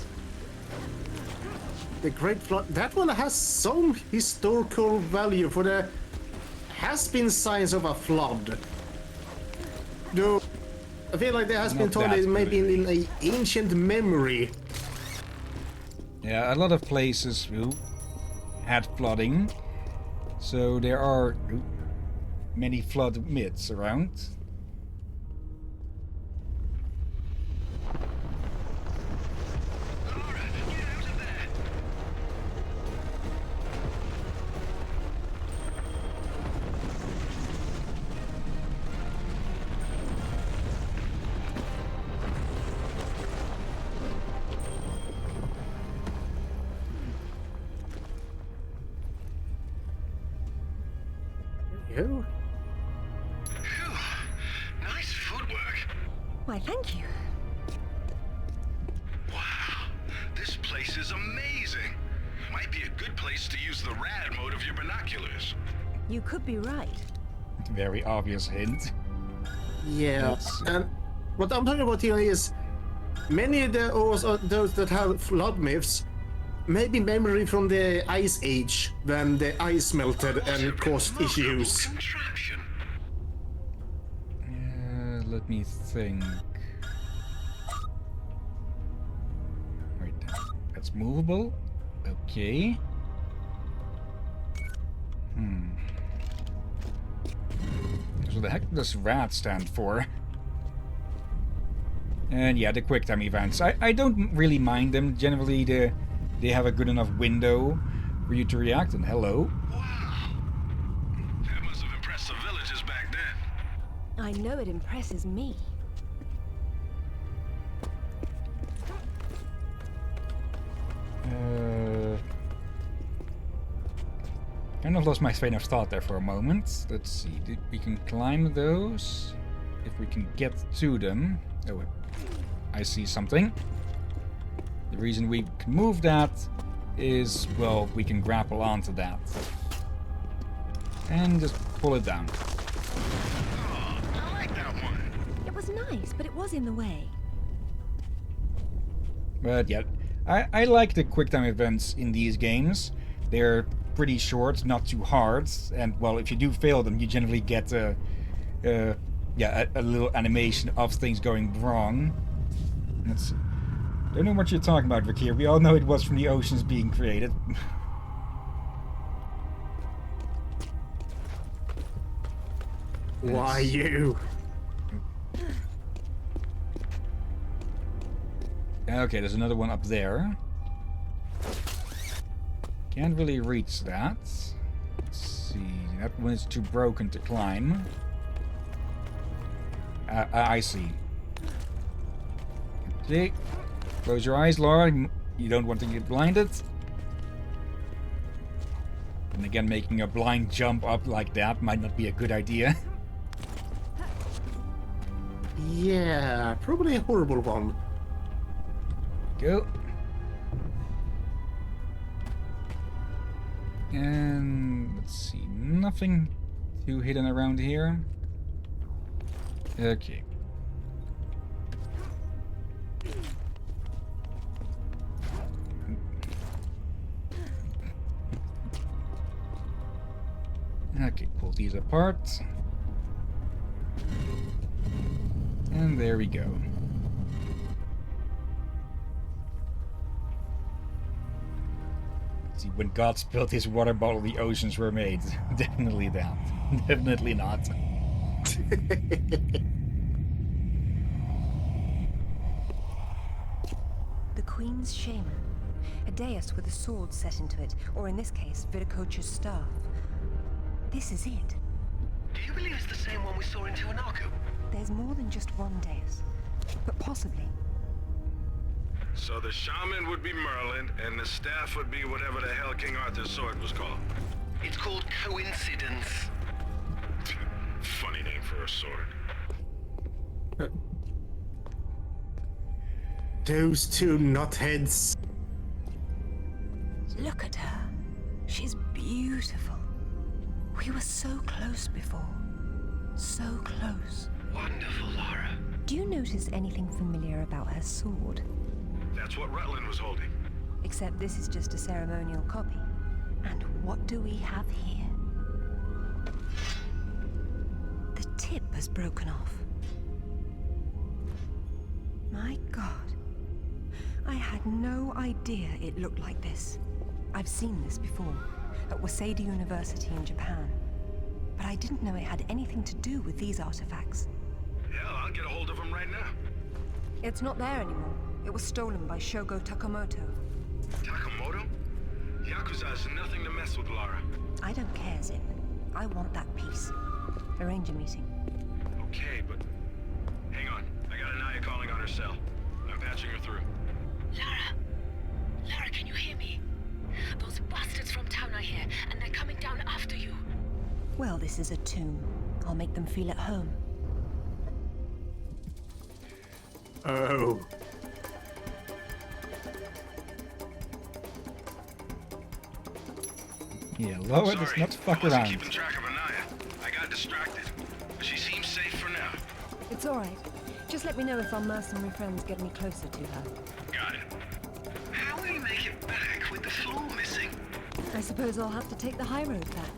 The Great Flood, that one has some historical value, for there has been signs of a flood. Though I feel like there has been told it maybe in an ancient memory. Yeah, a lot of places had flooding, so there are many flood myths around. You? Nice footwork. Why, thank you. Wow, this place is amazing. Might be a good place to use the rad mode of your binoculars. You could be right. Very obvious hint. Yeah, and what I'm talking about here is many of those that have flood myths may be memory from the Ice Age, when the ice melted and caused issues. Contraption. Let me think. Wait, that's movable. Okay. So the heck does RAD stand for? And yeah, the QuickTime events. I don't really mind them. Generally, they have a good enough window for you to react. And hello. Wow. That must have impressed the villagers back then. I know it impresses me. Kind of lost my train of thought there for a moment. Let's see. We can climb those. If we can get to them. Oh, I see something. The reason we can move that is, well, we can grapple onto that. And just pull it down. Oh, I like that one. It was nice, but it was in the way. But yeah, I like the QuickTime events in these games. They're pretty short, not too hard, and well, if you do fail them, you generally get a little animation of things going wrong. Let's see. Don't know what you're talking about, Rick. Here, we all know it was from the oceans being created. Why you? Okay, there's another one up there. Can't really reach that. Let's see. That one is too broken to climb. I see. Okay. Close your eyes, Laura. You don't want to get blinded. And again, making a blind jump up like that might not be a good idea. Yeah, probably a horrible one. Go. And let's see, nothing too hidden around here. Okay. Okay, pull these apart. And there we go. See, when God spilled his water bottle, the oceans were made. Definitely that. Definitely not. The Queen's shaman. A dais with a sword set into it, or in this case, Viracocha's staff. This is it. Do you believe it's the same one we saw in Tiwanaku? There's more than just one dais, but possibly. So the shaman would be Merlin, and the staff would be whatever the hell King Arthur's sword was called. It's called coincidence. Funny name for a sword. Those two nutheads. Look at her. She's beautiful. We were so close before. So close. Wonderful, Lara. Do you notice anything familiar about her sword? That's what Rutland was holding. Except this is just a ceremonial copy. And what do we have here? The tip has broken off. My God. I had no idea it looked like this. I've seen this before, at Waseda University in Japan. But I didn't know it had anything to do with these artifacts. Hell, I'll get a hold of him right now. It's not there anymore. It was stolen by Shogo Takamoto. Takamoto? Yakuza is nothing to mess with, Lara. I don't care, Zip. I want that piece. Arrange a meeting. Okay, but... Hang on. I got Anaya calling on her cell. I'm patching her through. Lara, can you hear me? Those bastards from town are here, and they're coming down after you. Well, this is a tomb. I'll make them feel at home. Oh. Yeah, Loa does not fuck I wasn't around. keeping track of Anaya. I got distracted. But she seems safe for now. It's all right. Just let me know if our mercenary friends get any closer to her. Got it. How will you make it back with the floor missing? I suppose I'll have to take the high road back.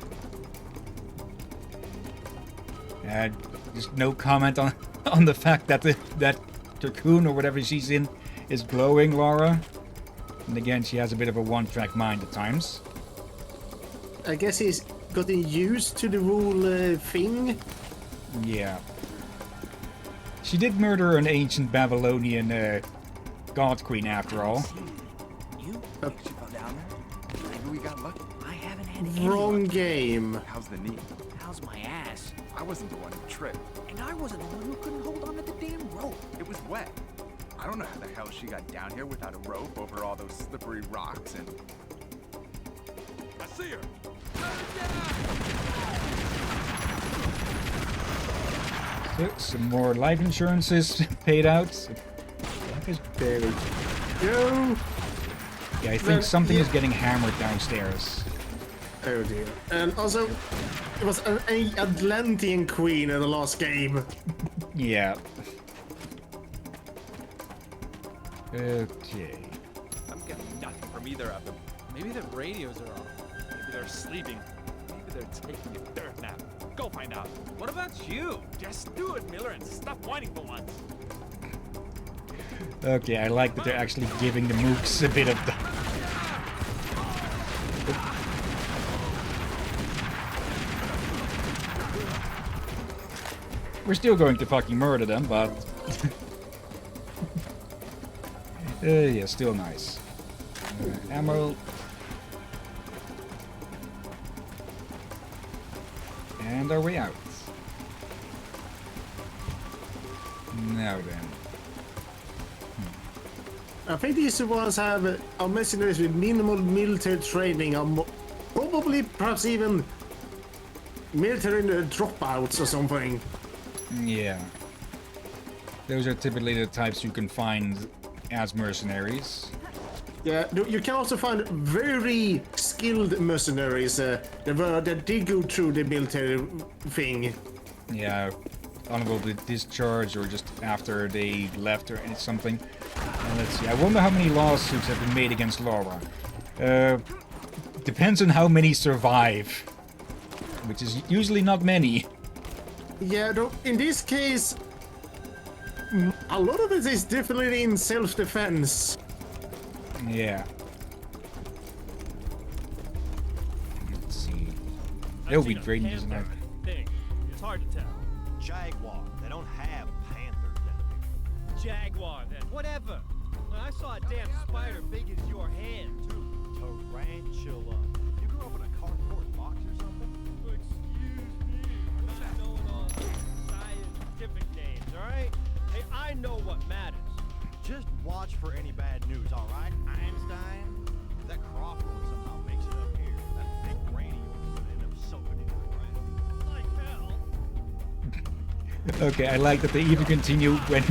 Just no comment on the fact that that cocoon or whatever she's in is glowing, Laura. And again, she has a bit of a one-track mind at times. I guess he's gotten used to the rule thing. Yeah. She did murder an ancient Babylonian god queen after all. You actually fell down there? Maybe we got lucky. I haven't had any Wrong luck. game. How's the knee? How's my ass? I wasn't the one who tripped. And I wasn't the one who couldn't hold on to the damn rope. It was wet. I don't know how the hell she got down here without a rope over all those slippery rocks and... I see her! So, some more life insurances paid out. That is barely... Yo! Yeah, I think something is getting hammered downstairs. Oh dear. And also, it was an Atlantean queen in the last game. Yeah. Okay. I'm getting nothing from either of them. Maybe the radios are off. Maybe they're sleeping. Maybe they're taking a dirt nap. Go find out. What about you? Just do it, Miller, and stop whining for once. Okay, I like that they're actually giving the mooks a bit of the... We're still going to fucking murder them, but... yeah, still nice. Ammo. And our way out. Now then. I think these ones have are mercenaries with minimal military training, or probably perhaps even military dropouts or something. Yeah. Those are typically the types you can find as mercenaries. Yeah, you can also find very skilled mercenaries that did go through the military thing. Yeah, honorable discharge or just after they left or something. And let's see, I wonder how many lawsuits have been made against Laura. Depends on how many survive, which is usually not many. Yeah, though, in this case, a lot of it is definitely in self-defense. Yeah. Let's see. That would be great news tonight. It's hard to tell. Jaguar. They don't have panthers down here. Jaguar, then. Whatever. When I saw a damn spider big as your hand. Tarantula. You grew up in a cardboard box or something? Excuse me. We're not going on scientific names, alright? Hey, I know what matters. Just watch for any bad news, all right? Einstein? That Croft one somehow makes it up here. That big radio is gonna end up soaking into the ground. Like hell. Okay, I like that they even continue when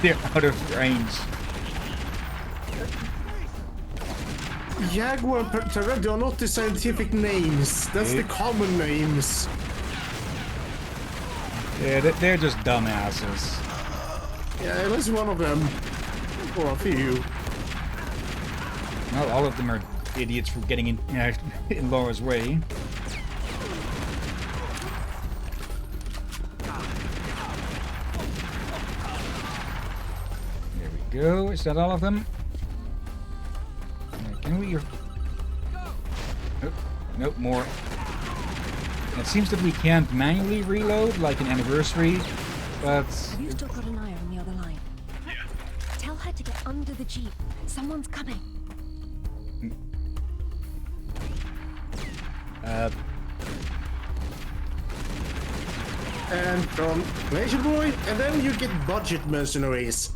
they're out of range. Jaguar and Tarantula are not the scientific names. That's the common names. Yeah, they're just dumbasses. Yeah, at least one of them. Or a few. Well, all of them are idiots for getting in Laura's way. There we go. Is that all of them? Can we? Oh, nope, more. It seems that we can't manually reload like an anniversary, but... Have you still got an eye on the other line? Yeah. Tell her to get under the jeep. Someone's coming. And from Glacier Boy, and then you get budget mercenaries.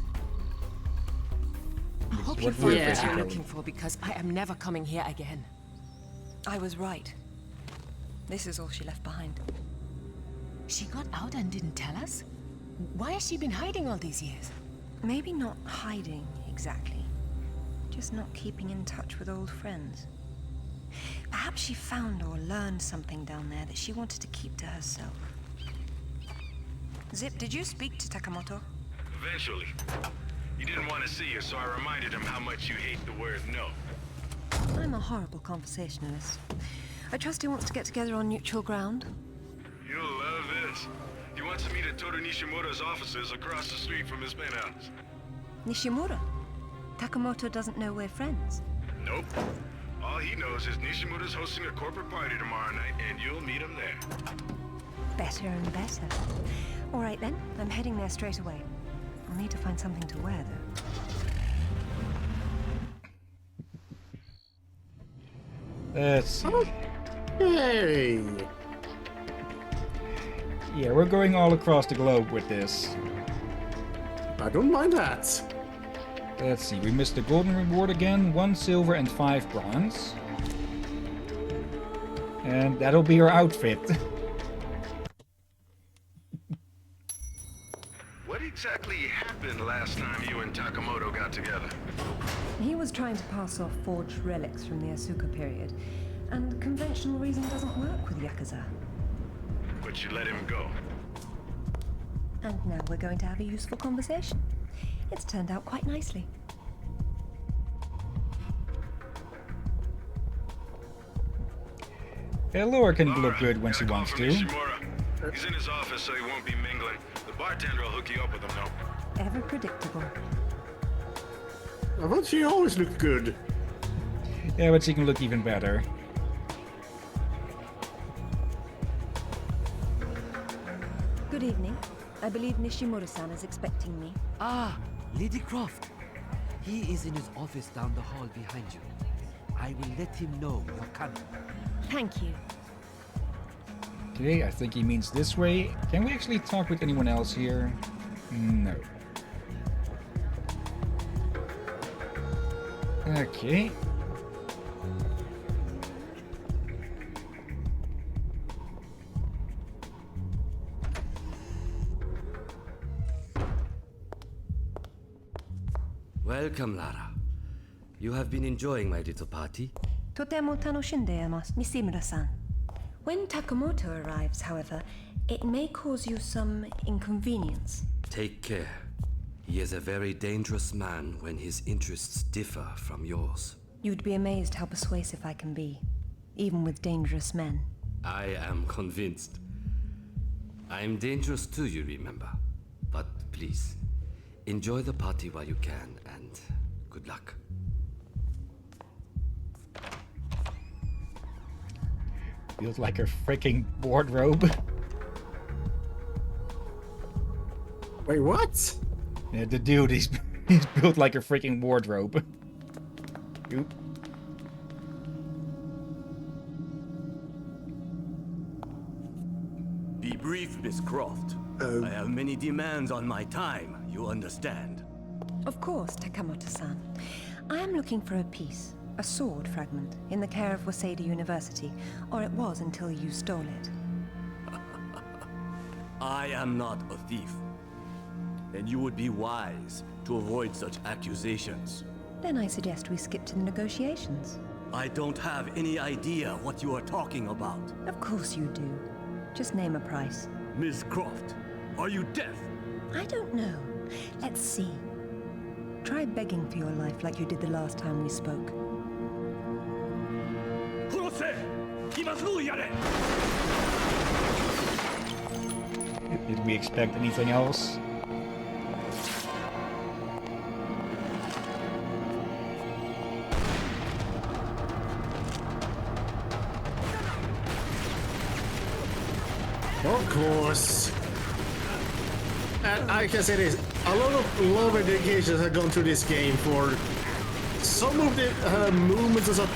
I hope you find what you're looking for, because I am never coming here again. I was right. This is all she left behind. She got out and didn't tell us? Why has she been hiding all these years? Maybe not hiding, exactly. Just not keeping in touch with old friends. Perhaps she found or learned something down there that she wanted to keep to herself. Zip, did you speak to Takamoto? Eventually. He didn't want to see her, so I reminded him how much you hate the word no. I'm a horrible conversationalist. I trust he wants to get together on neutral ground. You'll love this. wants to meet at Toru Nishimura's offices across the street from his penthouse. Nishimura? Takamoto doesn't know we're friends. Nope. All he knows is Nishimura's hosting a corporate party tomorrow night, and you'll meet him there. Better and better. All right then, I'm heading there straight away. I'll need to find something to wear, though. Let's see. Hey! Yeah, we're going all across the globe with this. I don't mind that. Let's see, we missed the golden reward again, 1 silver and 5 bronze. And that'll be our outfit. What exactly happened last time you and Takamoto got together? He was trying to pass off forged relics from the Asuka period, and conventional reason doesn't work with Yakuza. But you let him go. And now we're going to have a useful conversation. It's turned out quite nicely. Laura can look good when she wants to. Nishimura. He's in his office, so he won't be mingling. The bartender will hook you up with him, though. Ever predictable. I thought she always looked good. Yeah, but she can look even better. Good evening. I believe Nishimura-san is expecting me. Ah, Lady Croft. He is in his office down the hall behind you. I will let him know you're coming. Thank you. Okay, I think he means this way. Can we actually talk with anyone else here? No. Okay. Welcome, Lara. You have been enjoying my little party? Totemo tanoshindeimasu, Nishimura-san. When Takamoto arrives, however, it may cause you some inconvenience. Take care. He is a very dangerous man when his interests differ from yours. You'd be amazed how persuasive I can be, even with dangerous men. I am convinced. I am dangerous too, you remember. But please, enjoy the party while you can, and good luck. Feels like a freaking wardrobe. Wait, what? Yeah, the dude, he's built like a freaking wardrobe. Oop. Be brief, Miss Croft. I have many demands on my time, you understand. Of course, Takamoto-san. I am looking for a piece, a sword fragment, in the care of Waseda University, or it was until you stole it. I am not a thief. And you would be wise to avoid such accusations. Then I suggest we skip to the negotiations. I don't have any idea what you are talking about. Of course you do. Just name a price. Miss Croft, are you deaf? I don't know. Let's see. Try begging for your life like you did the last time we spoke. Did we expect anything else? Of course. And I can say this, a lot of love and dedication have gone through this game for some of the movements and stuff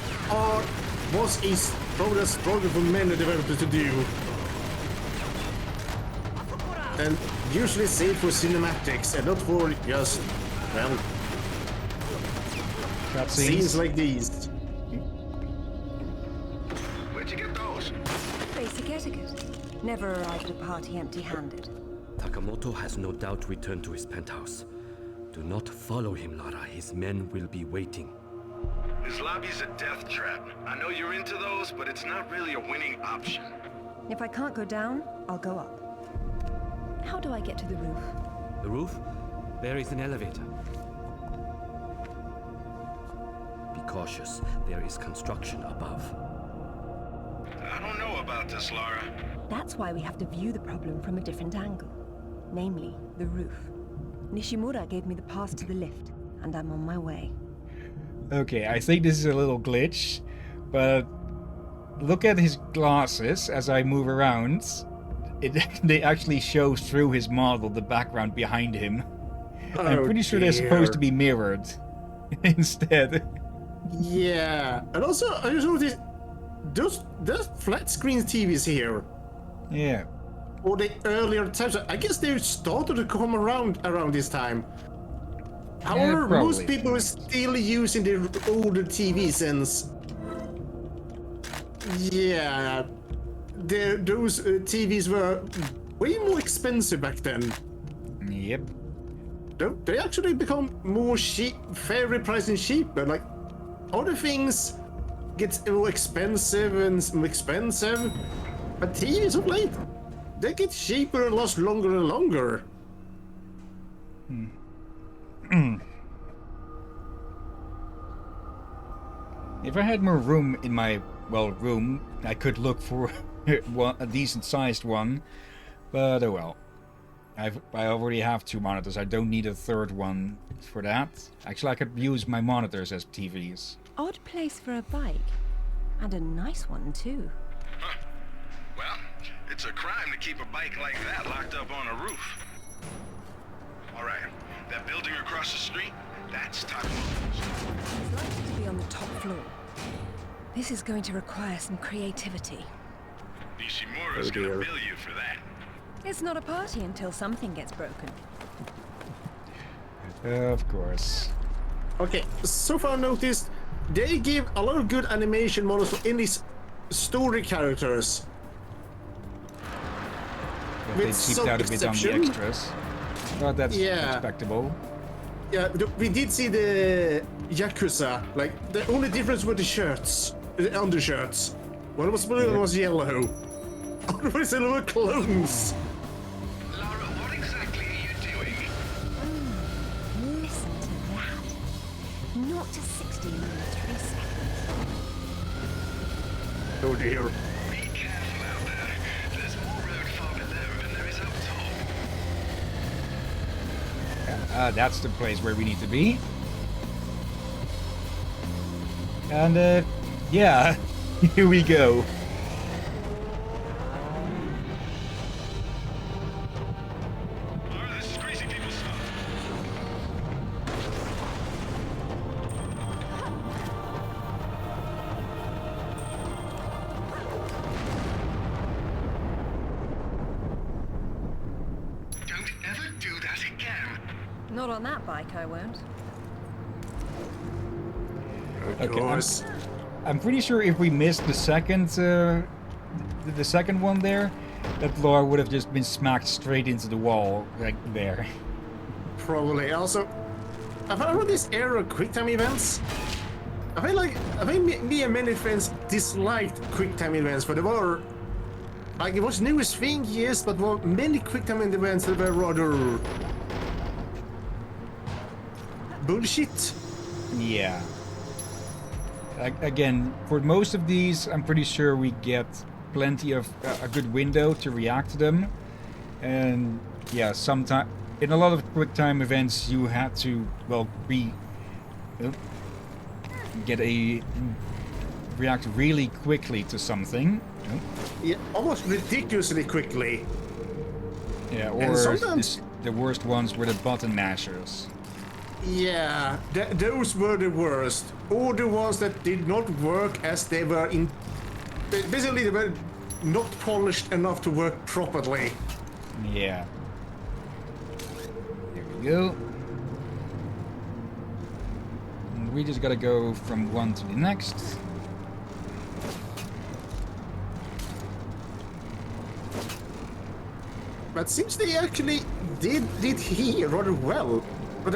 was probably a struggle for many developers to do. And usually saved for cinematics and not for just, well, scenes like these. Where'd you get those? Basic etiquette. Never arrived at a party empty-handed. Takamoto has no doubt returned to his penthouse. Do not follow him, Lara. His men will be waiting. His lobby's a death trap. I know you're into those, but it's not really a winning option. If I can't go down, I'll go up. How do I get to the roof? The roof? There is an elevator. Be cautious. There is construction above. I don't know about this, Lara. That's why we have to view the problem from a different angle, namely the roof. Nishimura gave me the pass to the lift, and I'm on my way. Okay, I think this is a little glitch, but look at his glasses as I move around. They actually show through his model the background behind him. I'm pretty sure they're supposed to be mirrored instead. Yeah, and also I just noticed those flat screen TVs here. Yeah. Or the earlier times. I guess they started to come around this time. However, most people are still using the older TV since. Yeah, those TVs were way more expensive back then. Yep. They actually become more cheap, very priced and cheaper. Like other things get more expensive and more expensive, but TVs of late they get cheaper and last longer and longer. If I had more room in my room, I could look for a decent sized one, but oh well. I already have 2 monitors. I don't need a third one for that. Actually, I could use my monitors as TVs. Odd place for a bike. And a nice one, too. Huh. Well, it's a crime to keep a bike like that locked up on a roof. All right, that building across the street, that's Takamoto's. It's likely to be on the top floor. This is going to require some creativity. Nishimura's gonna bill you for that. It's not a party until something gets broken. Of course. Okay, so far I noticed they give a lot of good animation models for in these story characters. But they cheaped out a bit on the extras. But that's expectable. Yeah, we did see the Yakuza. Like, the only difference were the shirts. The undershirts. One was blue and one was yellow. Otherwise they were clones. Lara, what exactly are you doing? Listen to that. 0 to 60 in 3 seconds. Oh dear. Be careful out there. There's more road far below than there is up top. That's the place where we need to be. And yeah, here we go. Don't ever do that again. Not on that bike, I won't. Okay, I'm pretty sure if we missed the second one there, that Laura would have just been smacked straight into the wall right there. Probably. Also, I've heard this era of QuickTime events. I think me and many friends disliked QuickTime events, but they were like, it was newest thing, yes, but there were many QuickTime events that were rather bullshit. Yeah. Again, for most of these, I'm pretty sure we get plenty of a good window to react to them, and yeah, sometimes in a lot of QuickTime events, you had to react really quickly to something. Yeah, almost ridiculously quickly. Yeah, or sometimes the worst ones were the button mashers. Yeah, those were the worst. Or the ones that did not work as they were in... Basically, they were not polished enough to work properly. Yeah. There we go. And we just gotta go from one to the next. But seems they actually did here rather well. But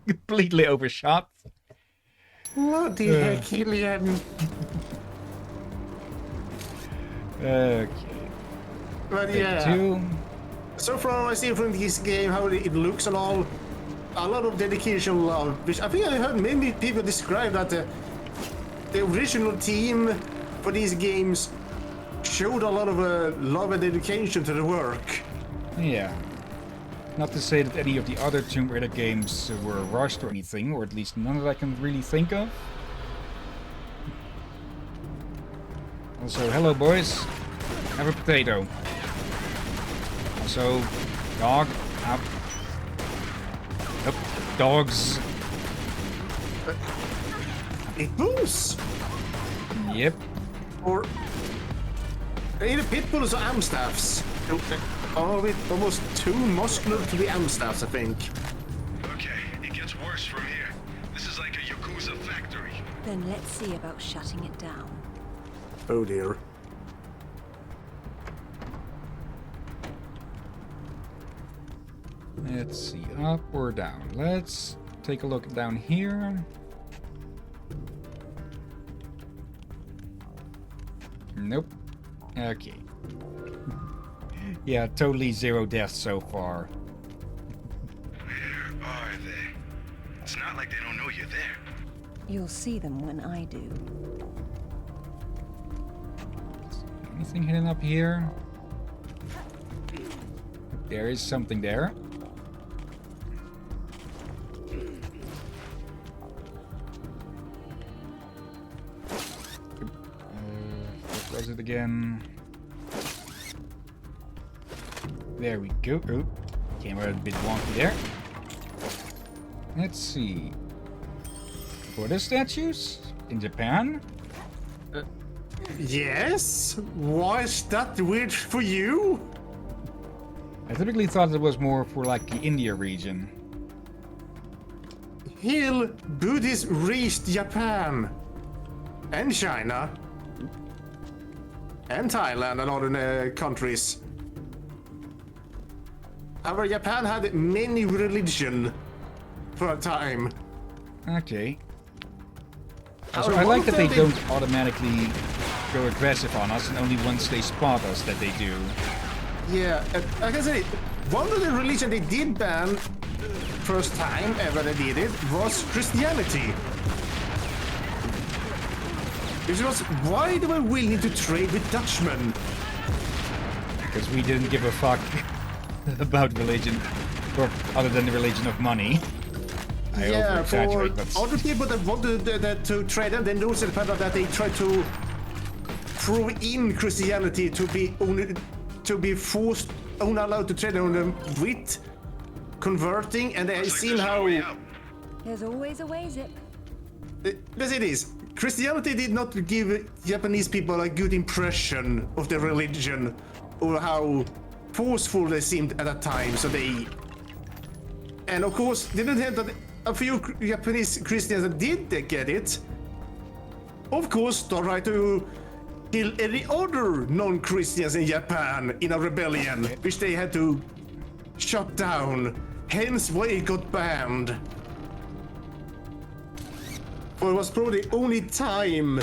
completely overshot. What the heck, Hillyan? Okay. But yeah. So far I see from this game how it looks and all. A lot of dedication, love. Which I think I heard many people describe that the original team for these games showed a lot of love and dedication to the work. Yeah. Not to say that any of the other Tomb Raider games were rushed or anything, or at least none that I can really think of. Also, hello boys. Have a potato. Also, dog. Out. Nope. Dogs. It moves! Yep. Or... either pit bulls or Amstaffs. Oh, it's almost too muscular to be Amstaffs, I think. Okay, it gets worse from here. This is like a Yakuza factory. Then let's see about shutting it down. Oh dear. Let's see, up or down. Let's take a look down here. Nope. Okay. Yeah, totally 0 deaths so far. Where are they? It's not like they don't know you're there. You'll see them when I do. Anything hidden up here? There is something there. What was it again? There we go. Oh, came out a bit wonky there. Let's see. Buddha statues in Japan? Yes? Why is that weird for you? I typically thought it was more for like the India region. Hill Buddhists reached Japan and China and Thailand and other countries. However, Japan had many religions for a time. Okay. Also, I like that they don't automatically go aggressive on us, and only once they spot us that they do. Yeah, like I say, one of the religions they did ban first time ever they did it was Christianity. Which was why they were willing to trade with Dutchmen. Because we didn't give a fuck about religion, or other than the religion of money. I Yeah, for over-exaggerate, but... other people that wanted to trade them, they noticed the fact that they tried to throw in Christianity to be forced, only allowed to trade on them with converting, and they seen how. There's always a way, Zip. Yes, it is. Christianity did not give Japanese people a good impression of their religion, or how forceful they seemed at that time. So they, and of course, didn't have that. A few Japanese Christians that did get it, of course, tried to kill any other non-Christians in Japan in a rebellion, which they had to shut down. Hence why it got banned. For it was probably the only time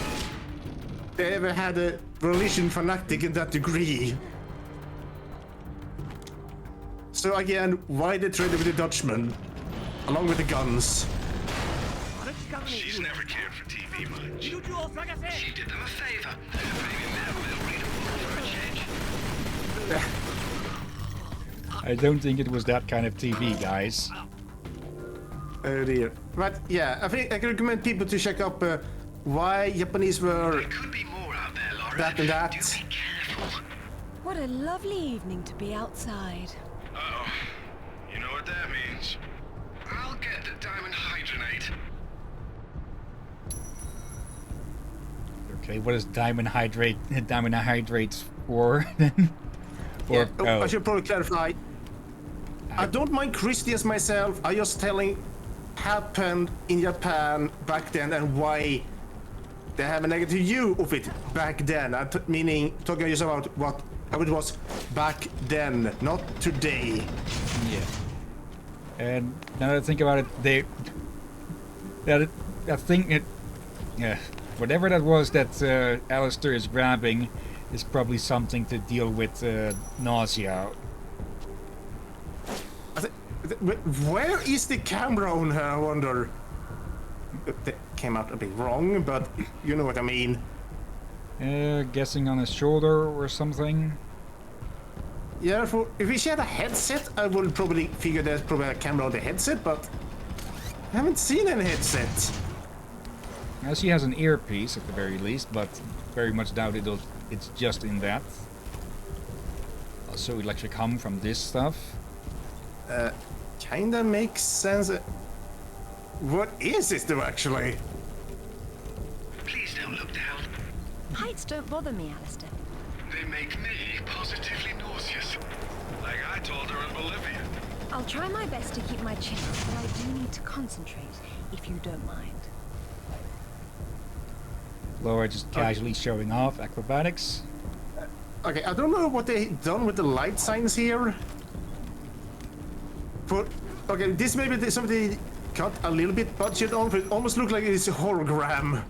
they ever had a religion fanatic in that degree. So again, why they traded with the Dutchmen? Along with the guns. She's never cared for TV much. She did them a favor. Maybe now they'll read a book for a change. I don't think it was that kind of TV, guys. Oh dear. But yeah, I think I can recommend people to check up why Japanese were that and that. What a lovely evening to be outside. Uh-oh. You know what that means. I'll get the diamond hydronate. Okay, what is diamond hydrate for then? Yeah, I should probably clarify. I don't mind Christians myself. I just telling happened in Japan back then and why they have a negative view of it back then. Meaning talking just about how it was back then, not today. Yeah. And now that I think about it, whatever that was that Alistair is grabbing is probably something to deal with nausea. Where is the camera on her, I wonder? That came out a bit wrong, but you know what I mean. Guessing on his shoulder or something. Yeah, if we had a headset, I would probably figure there's probably a camera on the headset, but I haven't seen any headset. As he has an earpiece at the very least, but very much doubt it's just in that. Also, it actually come from this stuff. Kinda makes sense. What is this though, actually? Please don't look down. Heights don't bother me, Alistair. They make me positively nauseous. Like I told her in Bolivia. I'll try my best to keep my chin up, but I do need to concentrate, if you don't mind. Laura just casually showing off acrobatics. Okay, I don't know what they done with the light signs here. But okay, this maybe somebody cut a little bit budget on, but it almost looked like it's a hologram.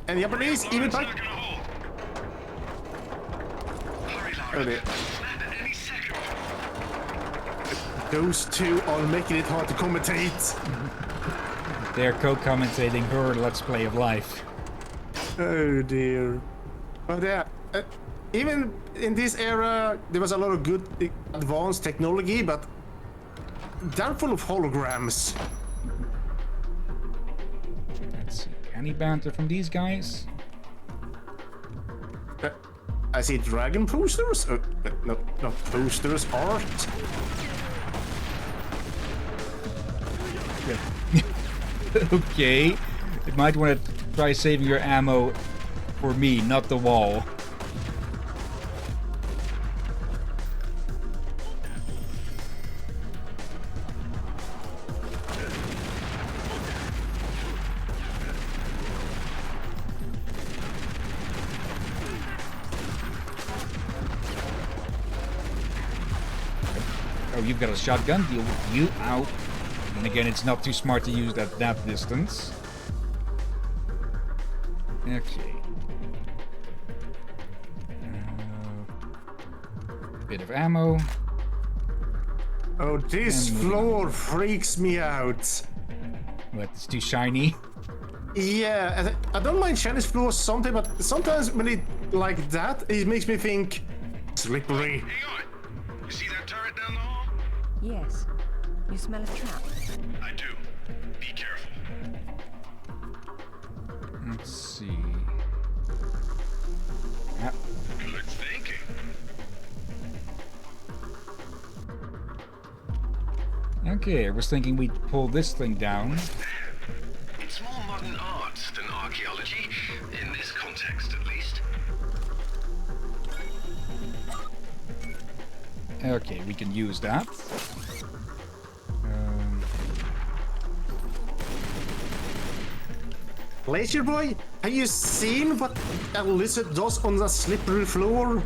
And Japanese, even back. Okay. Those two are making it hard to commentate. They're co-commentating her Let's Play of life. Oh dear. But yeah, even in this era, there was a lot of good advanced technology, but they're full of holograms. Let's see. Any banter from these guys? I see dragon posters? No, not posters, art. Okay. You might want to try saving your ammo for me, not the wall. Oh, you've got a shotgun? Deal with you. Ow. And again, it's not too smart to use at that distance. Okay. Bit of ammo. Oh, this floor freaks me out. What, it's too shiny? Yeah, I don't mind shiny floors sometimes, but sometimes when it like that, it makes me think slippery. Hang on. You see that turret down the hall? Yes. You smell a trap. I do. Be careful. Let's see. Ah. Good thinking. Okay, I was thinking we'd pull this thing down. It's more modern art than archaeology, in this context at least. Okay, we can use that. Glacier Boy, have you seen what a lizard does on the slippery floor?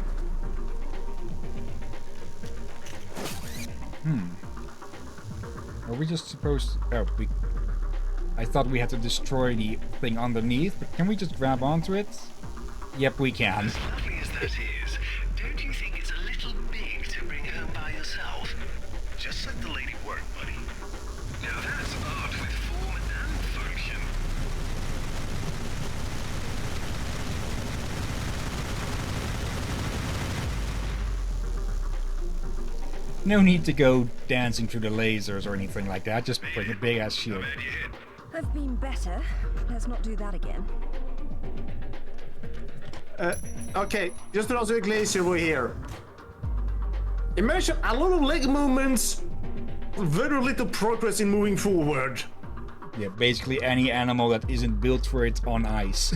Are we just supposed to... Oh, I thought we had to destroy the thing underneath, but can we just grab onto it? Yep, we can. As lovely as that is, don't you think it's a little big to bring home by yourself? Just let the lady work, buddy. Now that's art with form and function. No need to go dancing through the lasers or anything like that, just bring a big ass shield. I've been better. Let's not do that again. Okay, just to answer Glacier Boy here. Imagine a lot of leg movements, very little progress in moving forward. Yeah, basically any animal that isn't built for it on ice.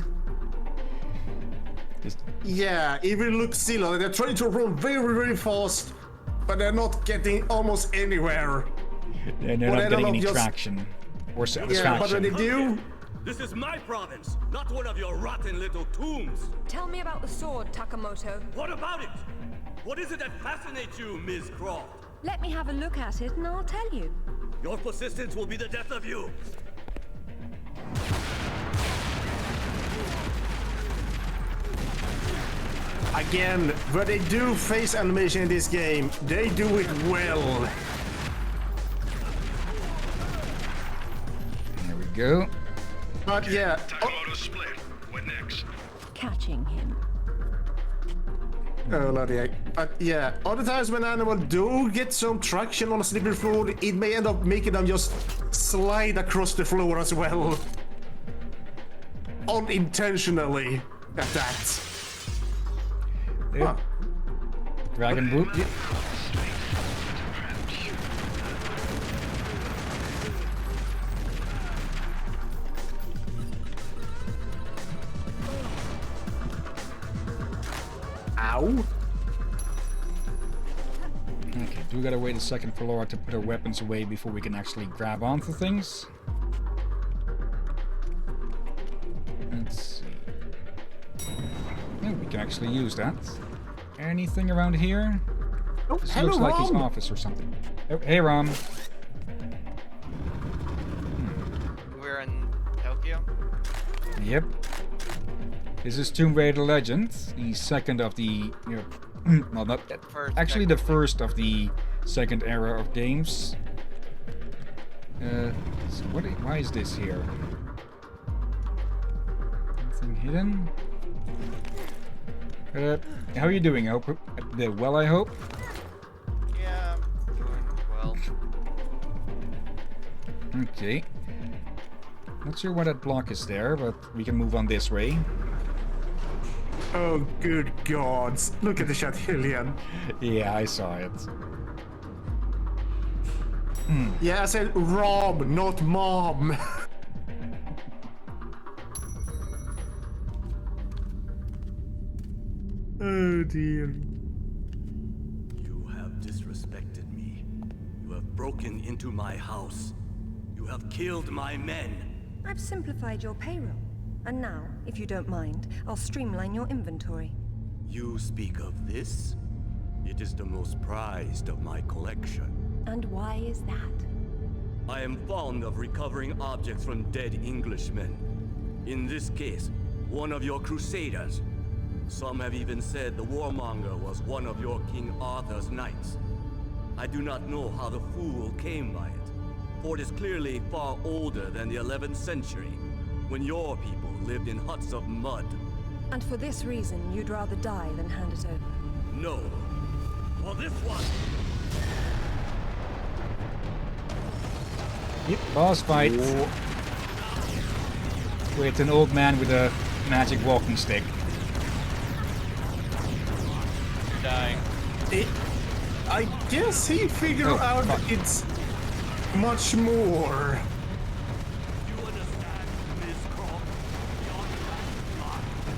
Yeah, it will look silly. Like they're trying to run very, very fast, but they're not getting almost anywhere. And they're not getting any traction or satisfaction. Yeah, but when they do... This is my province, not one of your rotten little tombs. Tell me about the sword, Takamoto. What about it? What is it that fascinates you, Ms. Croft? Let me have a look at it and I'll tell you. Your persistence will be the death of you. Again, when they do face animation in this game, they do it well. There we go. But yeah. Takamoto's split. What next? Catching him. Oh, bloody. But yeah, other times when animals do get some traction on a slippery floor, it may end up making them just slide across the floor as well. Unintentionally, at that. Yeah. Dragon boot. Yeah. Ow. Okay, do we gotta wait a second for Laura to put her weapons away before we can actually grab onto things? Let's see. Yeah, we can actually use that. Anything around here? Oh, this hello, looks like his Rom. office or something. Oh, hey, Rom. We're in Tokyo? Yep. This is Tomb Raider Legends, the second of the, well, not actually the first of the second era of games. So why is this here? Anything hidden? How are you doing? I hope well. I hope. Yeah, I'm doing well. Okay. Not sure why that block is there, but we can move on this way. Oh, good gods. Look at the shot, Hillyan. Yeah, I saw it. Yeah, I said Rob, not Mom. Oh, dear. You have disrespected me. You have broken into my house. You have killed my men. I've simplified your payroll. And now, if you don't mind, I'll streamline your inventory. You speak of this? It is the most prized of my collection. And why is that? I am fond of recovering objects from dead Englishmen. In this case, one of your crusaders. Some have even said the warmonger was one of your King Arthur's knights. I do not know how the fool came by it, for it is clearly far older than the 11th century, when your people lived in huts of mud. And for this reason, you'd rather die than hand it over? No. For this one! Yep, boss fight. With an old man with a magic walking stick. You're dying. I guess he figured out it's much more.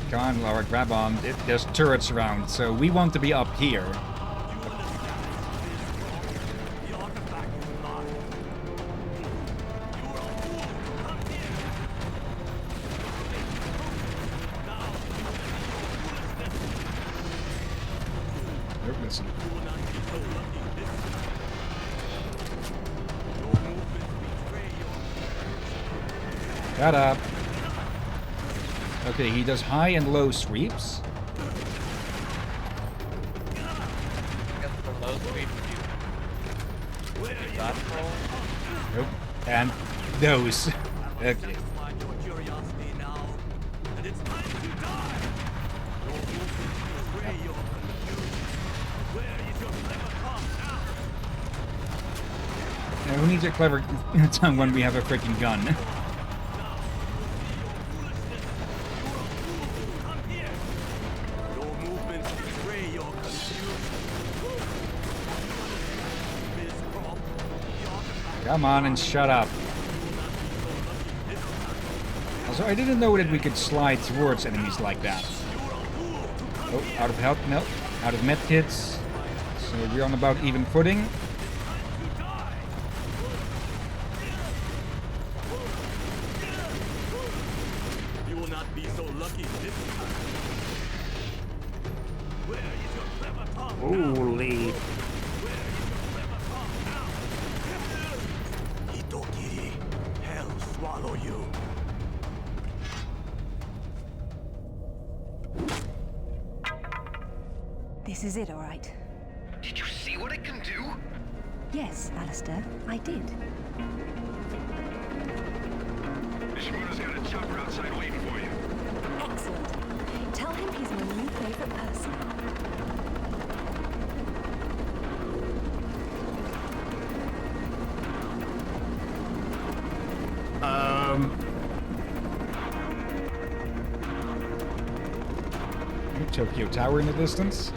Come on, Laura, grab on. There's turrets around, so we want to be up here. Oh, listen. Shut up. Okay, he does high and low sweeps. I guess the low sweep you dodge roll. Nope. And those. Okay. Now, who needs a clever tongue when we have a freaking gun? Come on and shut up. Also, I didn't know that we could slide towards enemies like that. Oh, out of health, no. Out of medkits. So we're on about even footing. You will not be so lucky this time. Where is your clever tongue? Holy. Hitokiri, hell swallow you. This is it, all right. Did you see what it can do? Yes, Alistair, I did. Nishimura's got a chopper outside waiting for you. Excellent. Tell him he's my new favorite person. Tokyo Tower in the distance.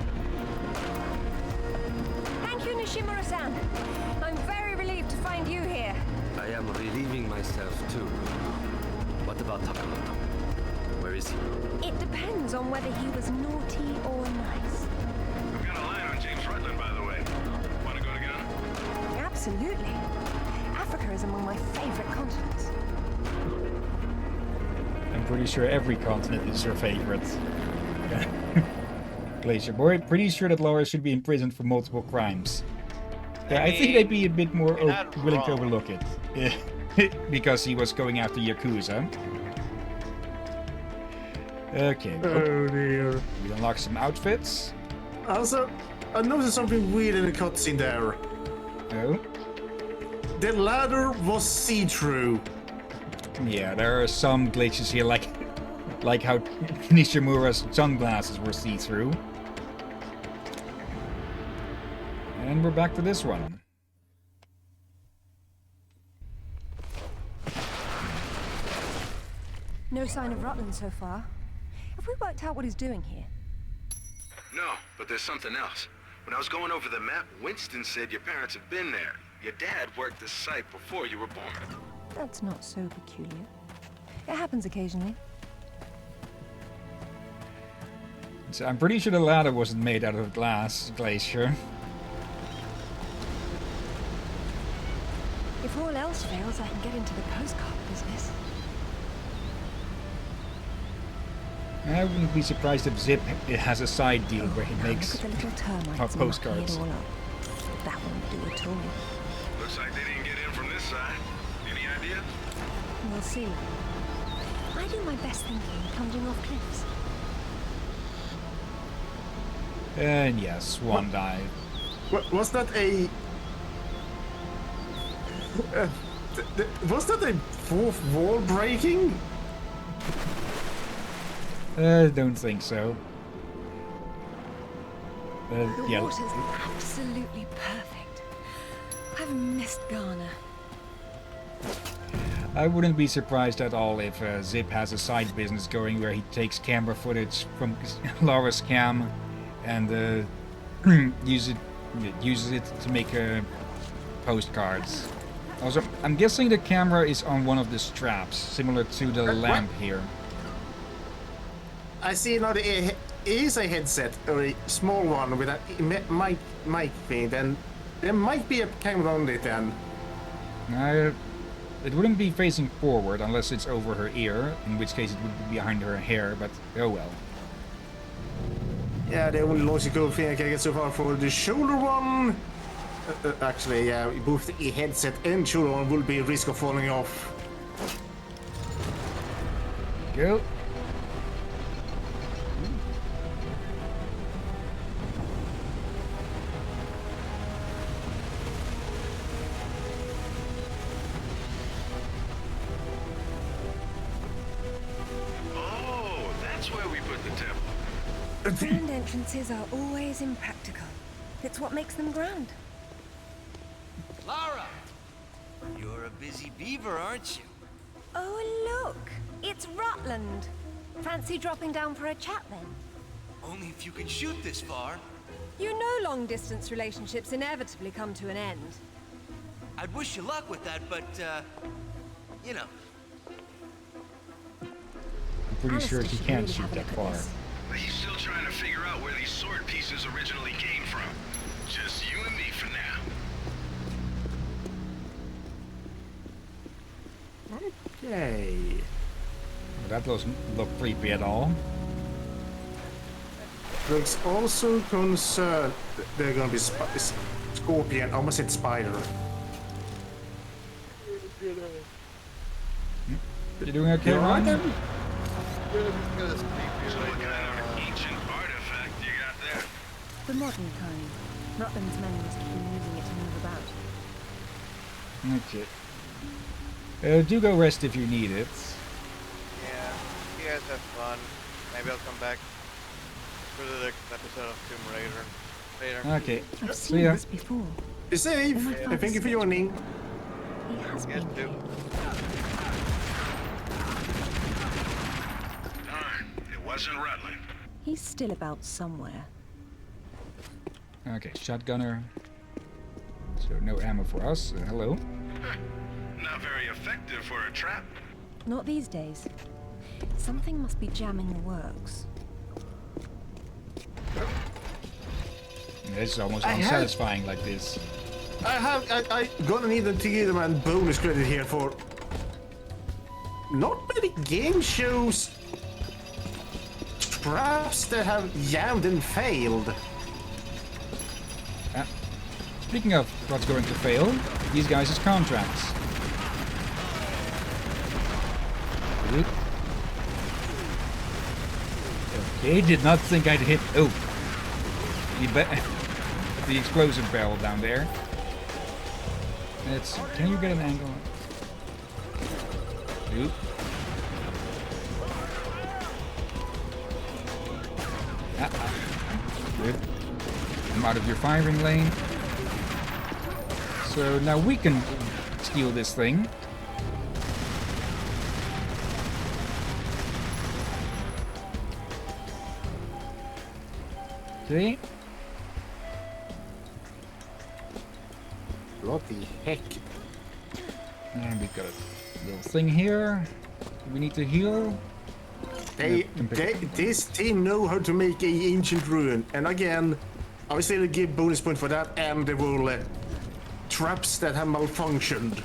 Thank you, Nishimura-san. I'm very relieved to find you here. I am relieving myself too. What about Takamoto? Where is he? It depends on whether he was naughty or nice. I've got a line on James Rutland, by the way. Want to go together? Absolutely. Africa is among my favorite continents. I'm pretty sure every continent is her favorite. Glacier Boy, pretty sure that Laura should be imprisoned for multiple crimes. Yeah, I think they'd be a bit more willing to overlook it. Because he was going after Yakuza. Okay. Oh dear. We unlock some outfits. Also, I noticed something weird in the cutscene there. Oh? The ladder was see-through. Yeah, there are some glitches here, like how Nishimura's sunglasses were see-through. And we're back to this one. No sign of Rutland so far. Have we worked out what he's doing here? No, but there's something else. When I was going over the map, Winston said your parents have been there. Your dad worked this site before you were born. That's not so peculiar. It happens occasionally. So I'm pretty sure the ladder wasn't made out of glass, Glacier. If all else fails, I can get into the postcard business. I wouldn't be surprised if Zip has a side deal where he makes Look at the little termites postcards. knocking it all up. That won't do at all. Looks like they didn't get in from this side. Any idea? We'll see. I do my best thinking plunging off cliffs. And yes, swan dive. Was that a... was that a fourth wall breaking? Don't think so. The Yeah. water's absolutely perfect. I've missed Ghana. I wouldn't be surprised at all if Zip has a side business going where he takes camera footage from Laura's cam and uses it to make postcards. Also, I'm guessing the camera is on one of the straps, similar to the lamp here. I see now it is a headset, or a small one with a mic thing, then there might be a camera on it then. It wouldn't be facing forward unless it's over her ear, in which case it would be behind her hair, but oh well. Yeah, the only logical thing I can get so far for the shoulder one. Actually, yeah, both the headset and shoulder one will be a risk of falling off. Go. Oh, that's where we put the temple. Grand entrances are always impractical. It's what makes them grand. Lara! You're a busy beaver, aren't you? Oh, look! It's Rutland. Fancy dropping down for a chat then? Only if you can shoot this far. You know long-distance relationships inevitably come to an end. I'd wish you luck with that, but, you know. I'm pretty sure he can't shoot that far. But he's still trying to figure out where these sword pieces originally came from. Just you and me for now. Okay. That doesn't look creepy at all. Looks also concerned that they're gonna be scorpion, I almost said spider. You doing okay, You Ryan? alright? So what kind of ancient artifact you got there? The modern kind. Rutland's men must have been using it to move about. Okay. Do go rest if you need it. Yeah, you guys have fun. Maybe I'll come back for the next episode of Tomb Raider later. Okay. I've See seen ya. this before. Be safe. When my father Thank you for slept, joining. He has been here. Darn, it wasn't Rutland. He's still about somewhere. Okay, shotgunner. So no ammo for us. Hello. Not very effective for a trap. Not these days. Something must be jamming the works. This is almost I have- unsatisfying like this. I gonna need to give them a bonus credit here for not many game shows traps that have jammed and failed. Speaking of what's going to fail, these guys' contracts. Good. Okay, did not think I'd hit. Oh, the explosive barrel down there. Let's see. Can you get an angle? Oop. Good. I'm out of your firing lane. So now we can steal this thing. Okay. What the heck? And we've got a little thing here. We need to heal. This team know how to make a ancient ruin, and again, I will still give bonus point for that, and they will traps that have malfunctioned.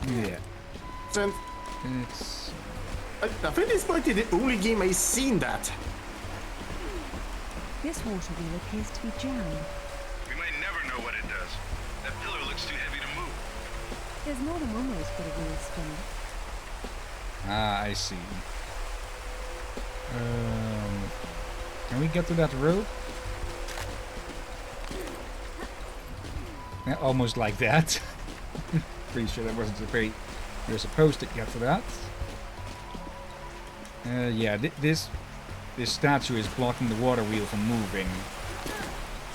Yeah. So, it's. I think this might be the only game I've seen that. This water wheel appears to be jammed. We might never know what it does. That pillar looks too heavy to move. There's more than one way to get a wheel spinning. Ah, I see. Can we get to that rope? Yeah, almost like that. Pretty sure that wasn't the way you're supposed to get to that. Yeah, this statue is blocking the water wheel from moving.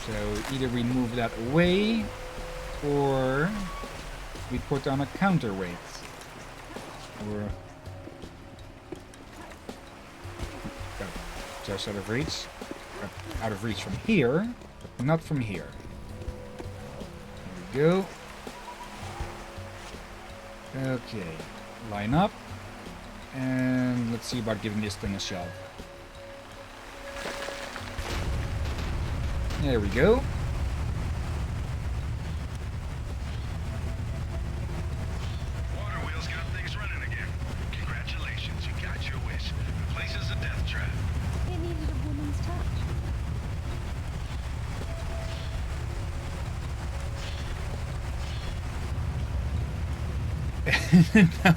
So either we move that away, or we put on a counterweight. Or just out of reach. Out of reach from here, not from here. There we go. Okay, line up. And let's see about giving this thing a shove. There we go. Water wheel's got things running again. Congratulations, you got your wish. The place is a death trap. It needed a woman's touch. Now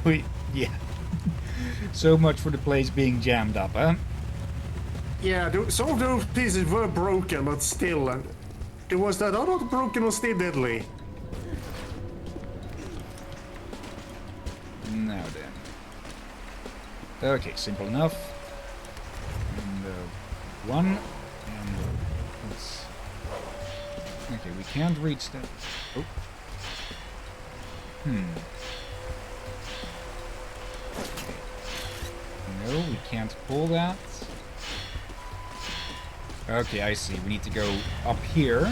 yeah. So much for the place being jammed up, huh? Yeah, some of those pieces were broken, but still, it was that other broken was still deadly. Now then. Okay, simple enough. And one, and let's. Okay, we can't reach that. Oh. No, we can't pull that. Okay, I see. We need to go up here.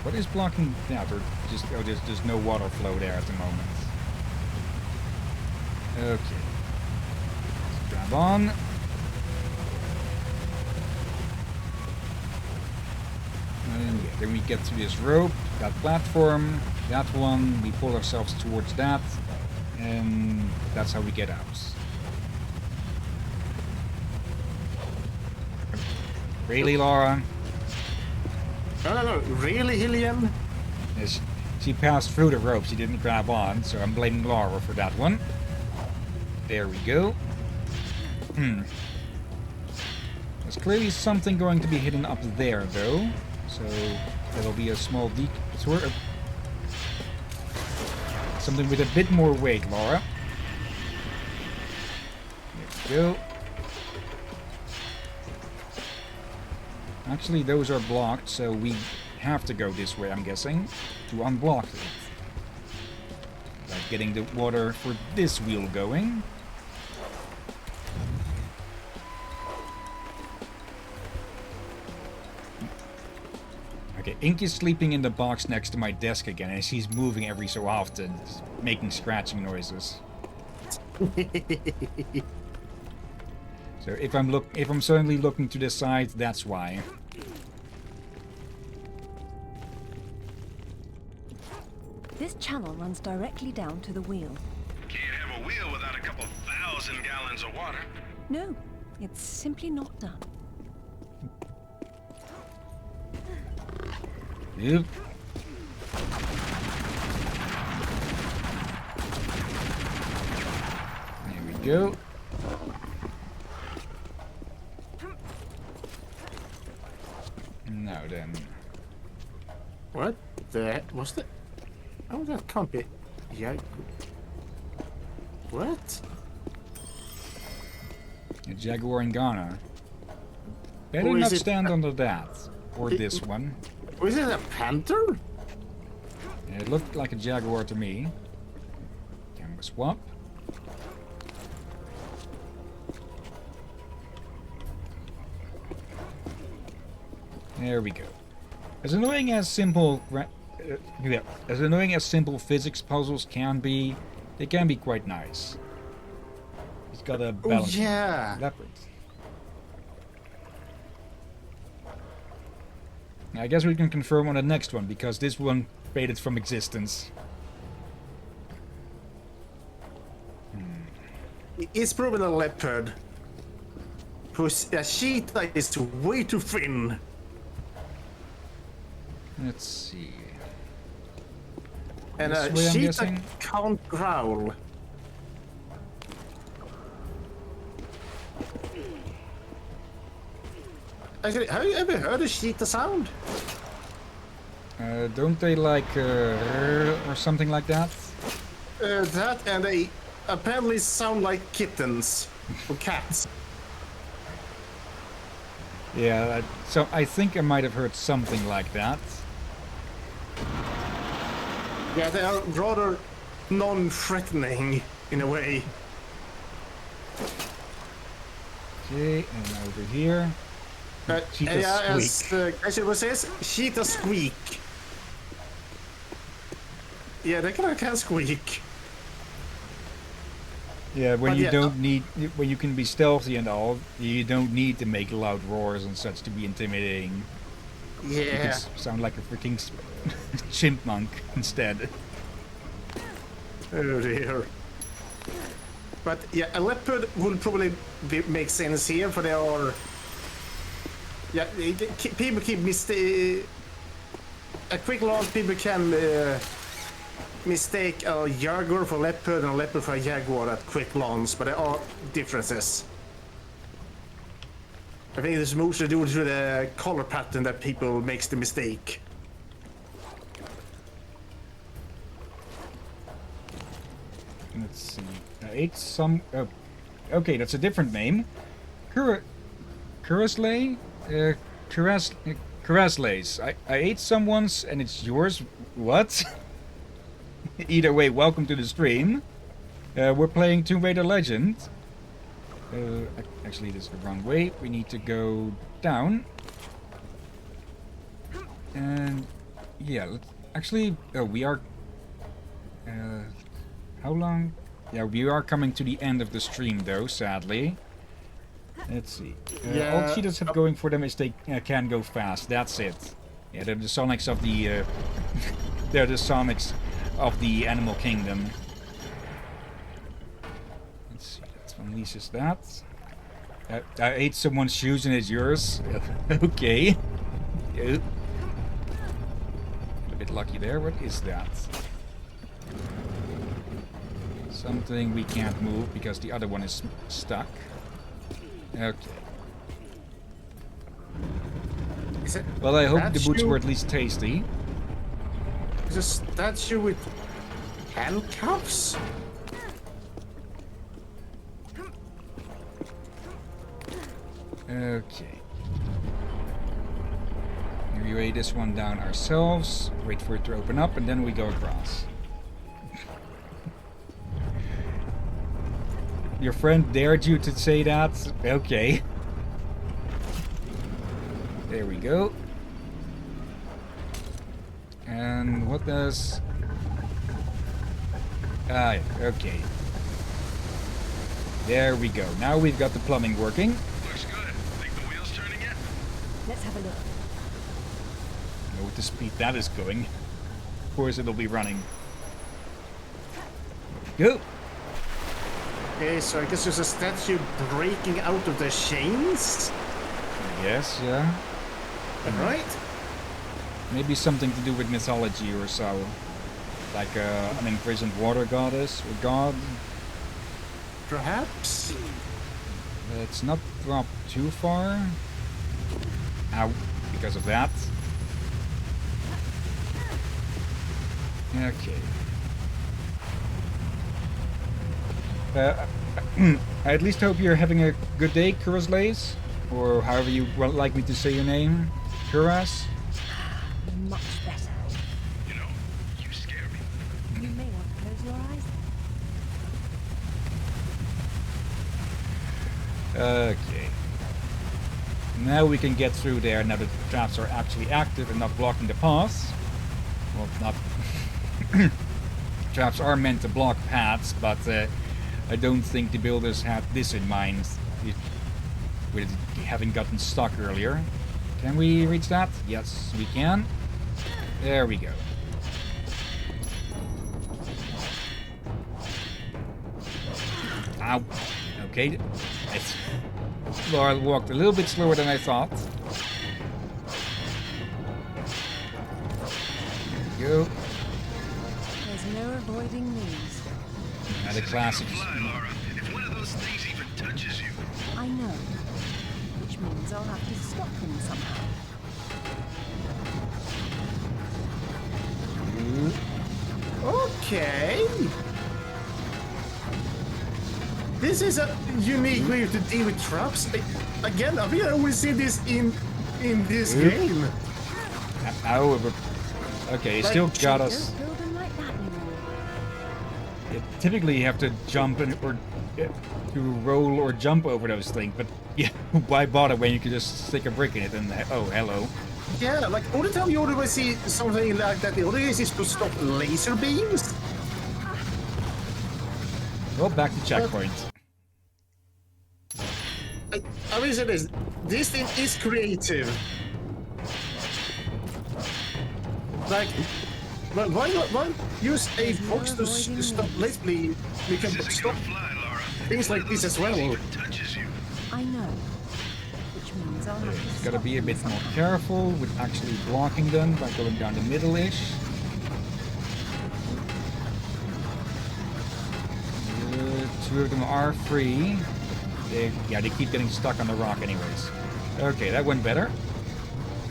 What is blocking that? Or just there's no water flow there at the moment. Okay. Let's grab on. And yeah, then we get to this rope, that platform, that one. We pull ourselves towards that, and that's how we get out. Really, Laura? No, really, Hillyan? Yes, she passed through the rope, she didn't grab on, so I'm blaming Laura for that one. There we go. There's clearly something going to be hidden up there, though. So, there'll be a small detour. Something with a bit more weight, Laura. There we go. Actually, those are blocked, so we have to go this way, I'm guessing, to unblock it. Like getting the water for this wheel going. Okay, Ink is sleeping in the box next to my desk again, and she's moving every so often, making scratching noises. So if I'm suddenly looking to the side, that's why. This channel runs directly down to the wheel. Can't have a wheel without a couple 1,000 gallons of water. No, it's simply not done. Yep. There we go. Now then. What the was that? Oh, that can't be. Yeah. What? A jaguar in Ghana. Better Or is not it stand a- under that. Or this one. Was it a panther? It looked like a jaguar to me. Camera swap. There we go. As annoying as simple physics puzzles can be, they can be quite nice. He's got a balance. yeah. Leopard. I guess we can confirm on the next one, because this one faded from existence. It's probably a leopard. Whose cheetah is way too thin. Let's see. And This a way, I'm cheetah guessing? can't growl. Actually, have you ever heard a cheetah sound? Don't they like or something like that? That and they apparently sound like kittens or cats. Yeah, so I think I might have heard something like that. Yeah, they are rather non-threatening in a way. Okay, and over here. Cheetah Yeah, squeak. as it says, cheetah squeak. Yeah, they can squeak. Yeah, when But you yeah, don't need, when you can be stealthy and all, you don't need to make loud roars and such to be intimidating. You can Yeah. sound like a freaking chipmunk instead. Oh dear. But yeah, a leopard would probably make sense here, for they are. Yeah, people keep mistake. A quick launch, people can mistake a jaguar for leopard and a leopard for a jaguar at quick launch, but there are differences. I think it's mostly due to the color pattern that people makes the mistake. Let's see. I ate some. Okay, that's a different name. Curasley? Curaslays. I ate some once and it's yours. What? Either way, welcome to the stream. We're playing Tomb Raider Legend. Actually, this is the wrong way. We need to go down. And yeah, actually, we are. How long? Yeah, we are coming to the end of the stream, though. Sadly. Let's see. All cheetahs have going for them is they can go fast. That's it. Yeah, they're the Sonics of the. They're the Sonics of the Animal Kingdom. Let's see. Let's unleashes that. I ate someone's shoes and it's yours. Okay. A bit lucky there. What is that? Something we can't move because the other one is stuck. Okay. Well, I hope the boots were at least tasty. It's a statue with handcuffs? Okay. We weigh this one down ourselves, wait for it to open up, and then we go across. Your friend dared you to say that? Okay. There we go. And what does... Ah, okay. There we go. Now we've got the plumbing working. Looks good. Think the wheel's turning yet? Let's have a look. Know with the speed that is going. Of course it'll be running. Go! Okay, so I guess there's a statue breaking out of the chains? Yes, yeah. Right? Maybe something to do with mythology or so. Like an imprisoned water goddess or god. Perhaps? Let's not drop too far. Ow, because of that. Okay. I at least hope you're having a good day, Kurazlays. Or however you would like me to say your name. Kuras? Much better. You know, you scare me. You may want to close your eyes. Okay. Now we can get through there now that the traps are actually active and not blocking the path. Well, not... Traps are meant to block paths, but I don't think the builders had this in mind with having gotten stuck earlier. Can we reach that? Yes, we can. There we go. Ow. Okay. Laura walked a little bit slower than I thought. There we go. There's no avoiding these. Now the classic. If one of those things even touches you. I know. Which means I'll have to stop them somehow. Okay. This is a unique way to deal with traps. Again, I think I always see this in this game. However, okay, you still got us. Don't build them like that anymore. Typically, you have to jump or to roll or jump over those things, but yeah, why bother when you can just stick a brick in it and oh, hello. Yeah, like all the time you always see something like that. The other is to stop laser beams. Well, back to checkpoint. I will say this thing is creative. Like, why use a box to stop laser beam? We can stop things like this as well. I know. Which means I'll have to Gotta be a bit more careful with actually blocking them by going down the middle-ish. Two of them are free. They keep getting stuck on the rock anyways. Okay, that went better.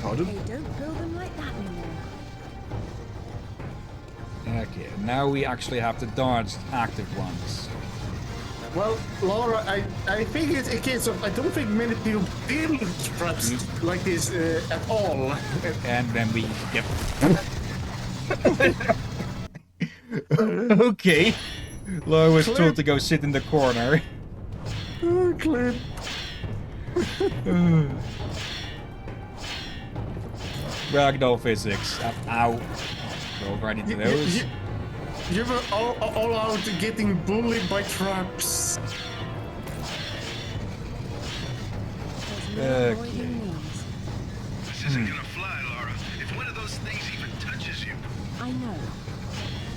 Hey, don't build them like that anymore. Okay, now we actually have to dodge active ones. Well, Laura, I think it's a case of I don't think many people build traps like this at all. And then we get... Okay. Laura was told to go sit in the corner. Oh, Clint. Ragdoll physics. Ow. Go right into those. You were all out getting bullied by traps. Okay. This isn't gonna fly, Laura. If one of those things even touches you. I know.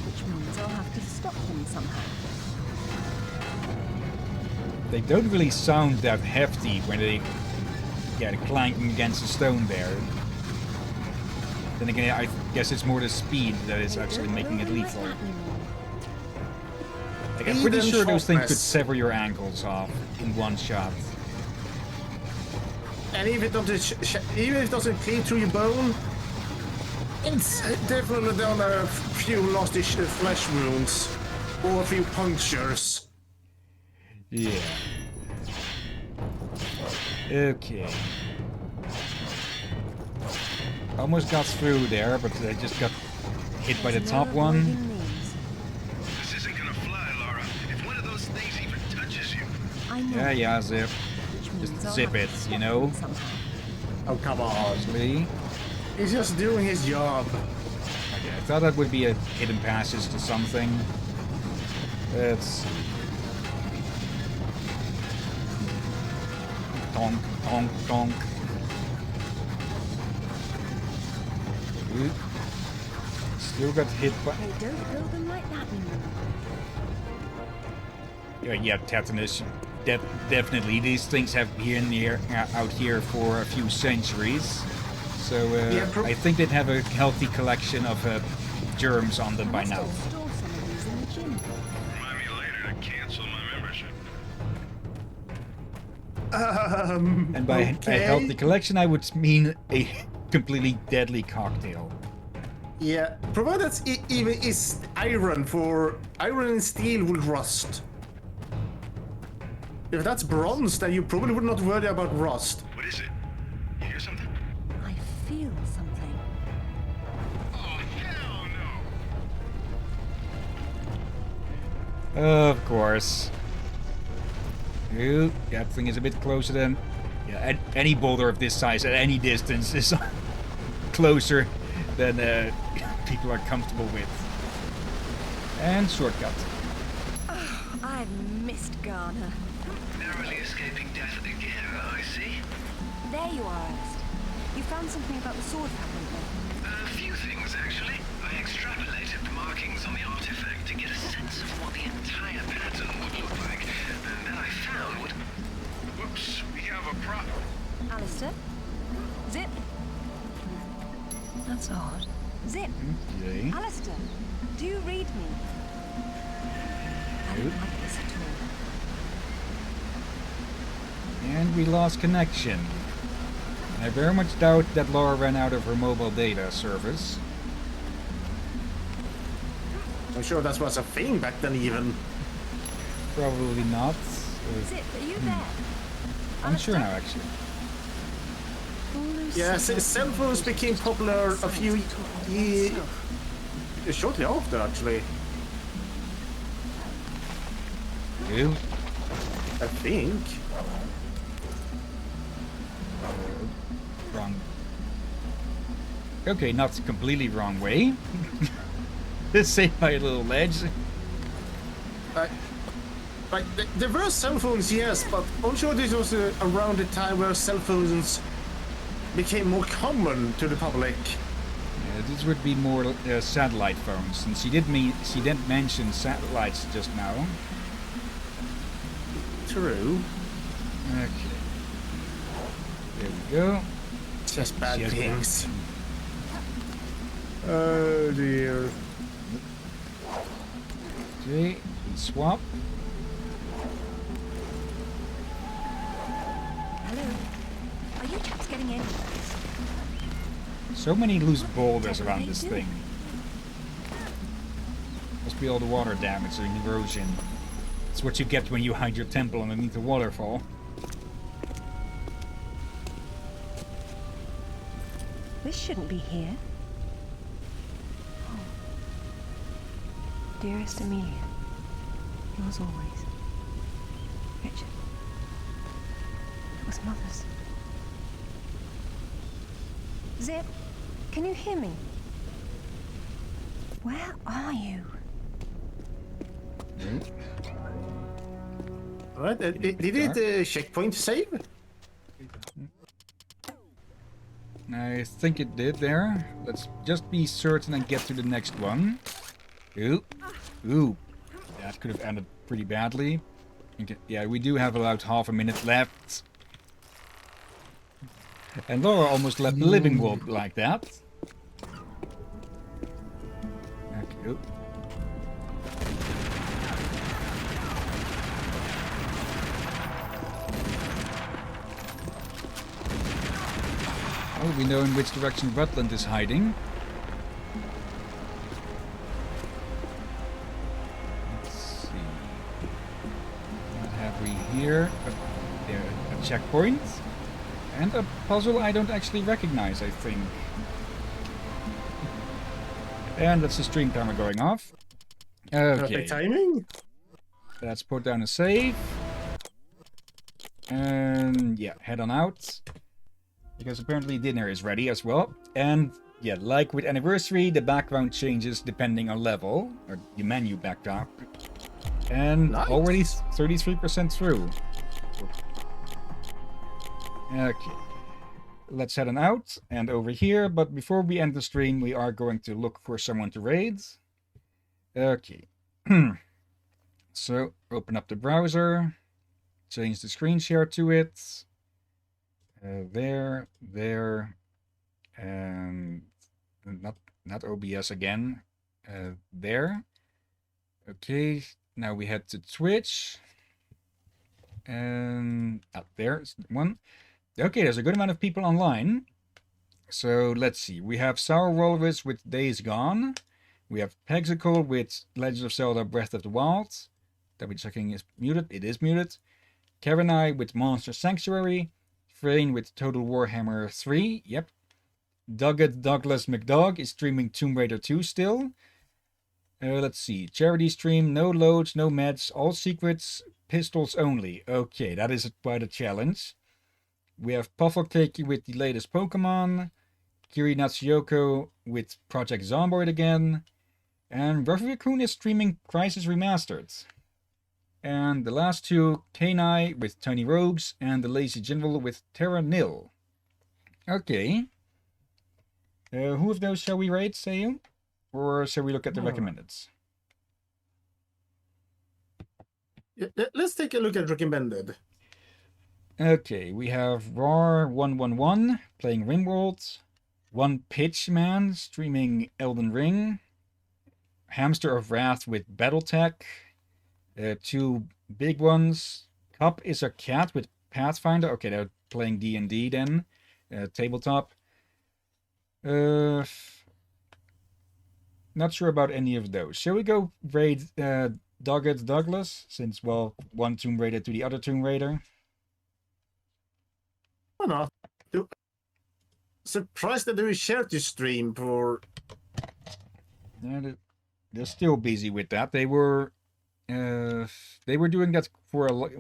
Which means I'll have to stop them somehow. They don't really sound that hefty when they're clanking against the stone there. Then again, I guess it's more the speed that is actually making it lethal. Like, I'm pretty sure those things could sever your ankles off in one shot. And even if it doesn't clean through your bone. It's definitely done a few lost-ish flesh wounds. Or a few punctures. Yeah. Okay. Almost got through there, but I just got hit by the top one. This isn't gonna fly, Laura. If one of those things even touches you. Yeah, Zip. Just zip it, you know? Oh, come on. Honestly. He's just doing his job. Okay, I thought that would be a hidden passage to something. Let's see. Donk, donk, donk. Good. Still got hit by... They don't build them like that anymore. Yeah, tetanus. Definitely. These things have been here, out here for a few centuries. So I think they'd have a healthy collection of germs on them by now. Remind me later to cancel my membership. And by a healthy collection, I would mean a completely deadly cocktail. Yeah, provided that's even is iron, for iron and steel will rust. If that's bronze, then you probably would not worry about rust. What is it? You hear something? I feel something. Oh, hell no! Of course. Ooh, that thing is a bit closer than... Yeah, any boulder of this size at any distance is closer than people are comfortable with. And shortcut. Oh, I've missed Garner. Narrowly escaping death again, I see. There you are, Ernest. You found something about the sword fragment then? A few things, actually. I extrapolated the markings on the artifact to get a sense of what the entire pattern would look like. And then I found what... Whoops, we have a problem. Alistair? Zip? That's odd. Zip? Okay. Alistair, do you read me? I don't like this at all. And we lost connection. I very much doubt that Laura ran out of her mobile data service. I'm sure that was a thing back then even. Probably not. Zip, are you there? I'm sure now, actually. Yeah, cell phones became popular a few years... shortly after, actually. You? I think. Wrong. Okay, not completely wrong way. Let's say by a little ledge. Like, there were cell phones, yes, but I'm sure this was around the time where cell phones became more common to the public. Yeah, this would be more satellite phones, since she did mention satellites just now. True. Okay. There we go. Just bad things. Oh dear. Okay, swap. Hello? Are you chaps getting any of this? So many loose boulders around this thing. Must be all the water damage and erosion. It's what you get when you hide your temple underneath a waterfall. This shouldn't be here. Oh. Dearest Amelia, yours always. Richard. It was Mother's. Zip, can you hear me? Where are you? Alright, did it checkpoint save? I think it did there. Let's just be certain and get to the next one. Ooh. Ooh. That could have ended pretty badly. Okay. Yeah, we do have about half a minute left. And Laura almost left the living world like that. Okay. Ooh. Well, we know in which direction Rutland is hiding. here a checkpoint. And a puzzle I don't actually recognize, I think. And that's the stream timer going off. Okay. Perfect timing. Let's put down a save. And yeah, head on out. Because apparently dinner is ready as well. And yeah, like with Anniversary, the background changes depending on level. Or the menu backdrop. And already 33% through. Okay. Let's head on out and over here. But before we end the stream, we are going to look for someone to raid. Okay. So, open up the browser. Change the screen share to it. There, and not OBS again. There. Okay, now we head to Twitch. And up there's one. Okay, there's a good amount of people online. So let's see. We have Sour Walrus with Days Gone. We have Pexicle with Legend of Zelda Breath of the Wild. Double checking is muted. It is muted. Karenai with Monster Sanctuary. Frayne with Total Warhammer 3. Yep. Doggett Douglas McDog is streaming Tomb Raider 2 still. Let's see. Charity stream, no loads, no meds, all secrets, pistols only. Okay, that is quite a challenge. We have Pufflecake with the latest Pokemon. Kiri Natsuoko with Project Zomboid again. And Ruffy Raccoon is streaming Crisis Remastered. And the last two, Kanai with Tiny Rogues and the Lazy General with Terra Nil. Okay. Who of those shall we rate, say you? Or shall we look at the recommendeds? Yeah, let's take a look at recommended. Okay, we have Rar111 playing Rimworld. One Pitch Man streaming Elden Ring. Hamster of Wrath with Battletech. Two big ones. Cup is a cat with Pathfinder. Okay, they're playing D&D then. Tabletop. Not sure about any of those. Shall we go raid Doggett Douglas? Since, well, one Tomb Raider to the other Tomb Raider. Why not? Surprised that they shared this stream for... Yeah, they're still busy with that. They were doing that for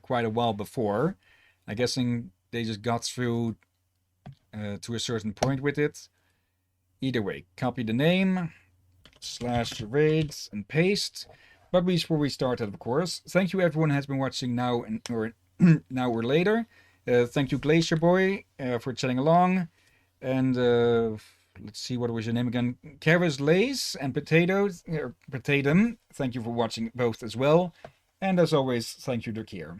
quite a while before. I'm guessing they just got through to a certain point with it. Either way, copy the name, /raids, and paste. But before we start, of course, thank you everyone who has been watching now or now or later. Thank you Glacier Boy for chatting along. And let's see, what was your name again? Karis Lace and Potatum. Thank you for watching both as well. And as always, thank you, Drakir.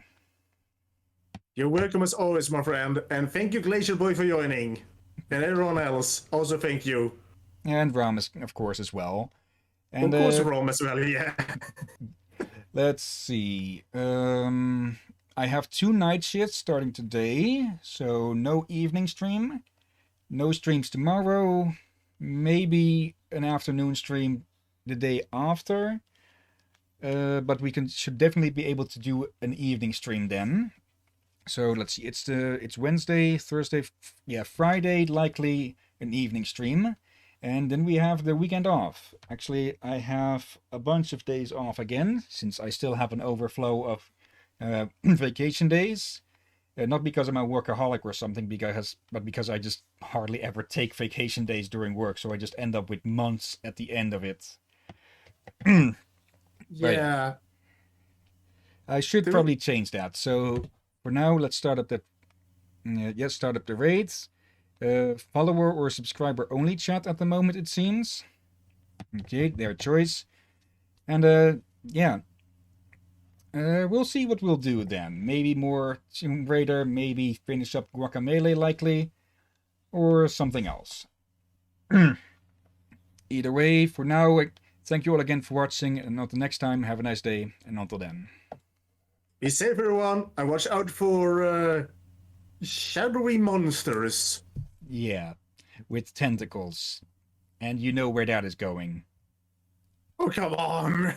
You're welcome as always, my friend. And thank you, Glacier Boy, for joining. And everyone else, also thank you. And Ram, of course, as well. And, of course, Ram as well, yeah. Let's see. I have 2 night shifts starting today, so no evening stream. No streams tomorrow. Maybe an afternoon stream the day after. But we should definitely be able to do an evening stream then. So let's see. It's Wednesday, Thursday, Friday, likely an evening stream. And then we have the weekend off. Actually, I have a bunch of days off again, since I still have an overflow of vacation days. Not because I'm a workaholic or something, but because I just hardly ever take vacation days during work, so I just end up with months at the end of it. Yeah. I should probably change that. So for now, let's start up start up the raids. Follower or subscriber only chat at the moment, it seems. Okay, their choice. And we'll see what we'll do then. Maybe more Tomb Raider, maybe finish up Guacamelee likely, or something else. Either way, for now, thank you all again for watching, and until next time, have a nice day, and until then. Be safe, everyone, and watch out for shadowy monsters. Yeah, with tentacles. And you know where that is going. Oh, come on!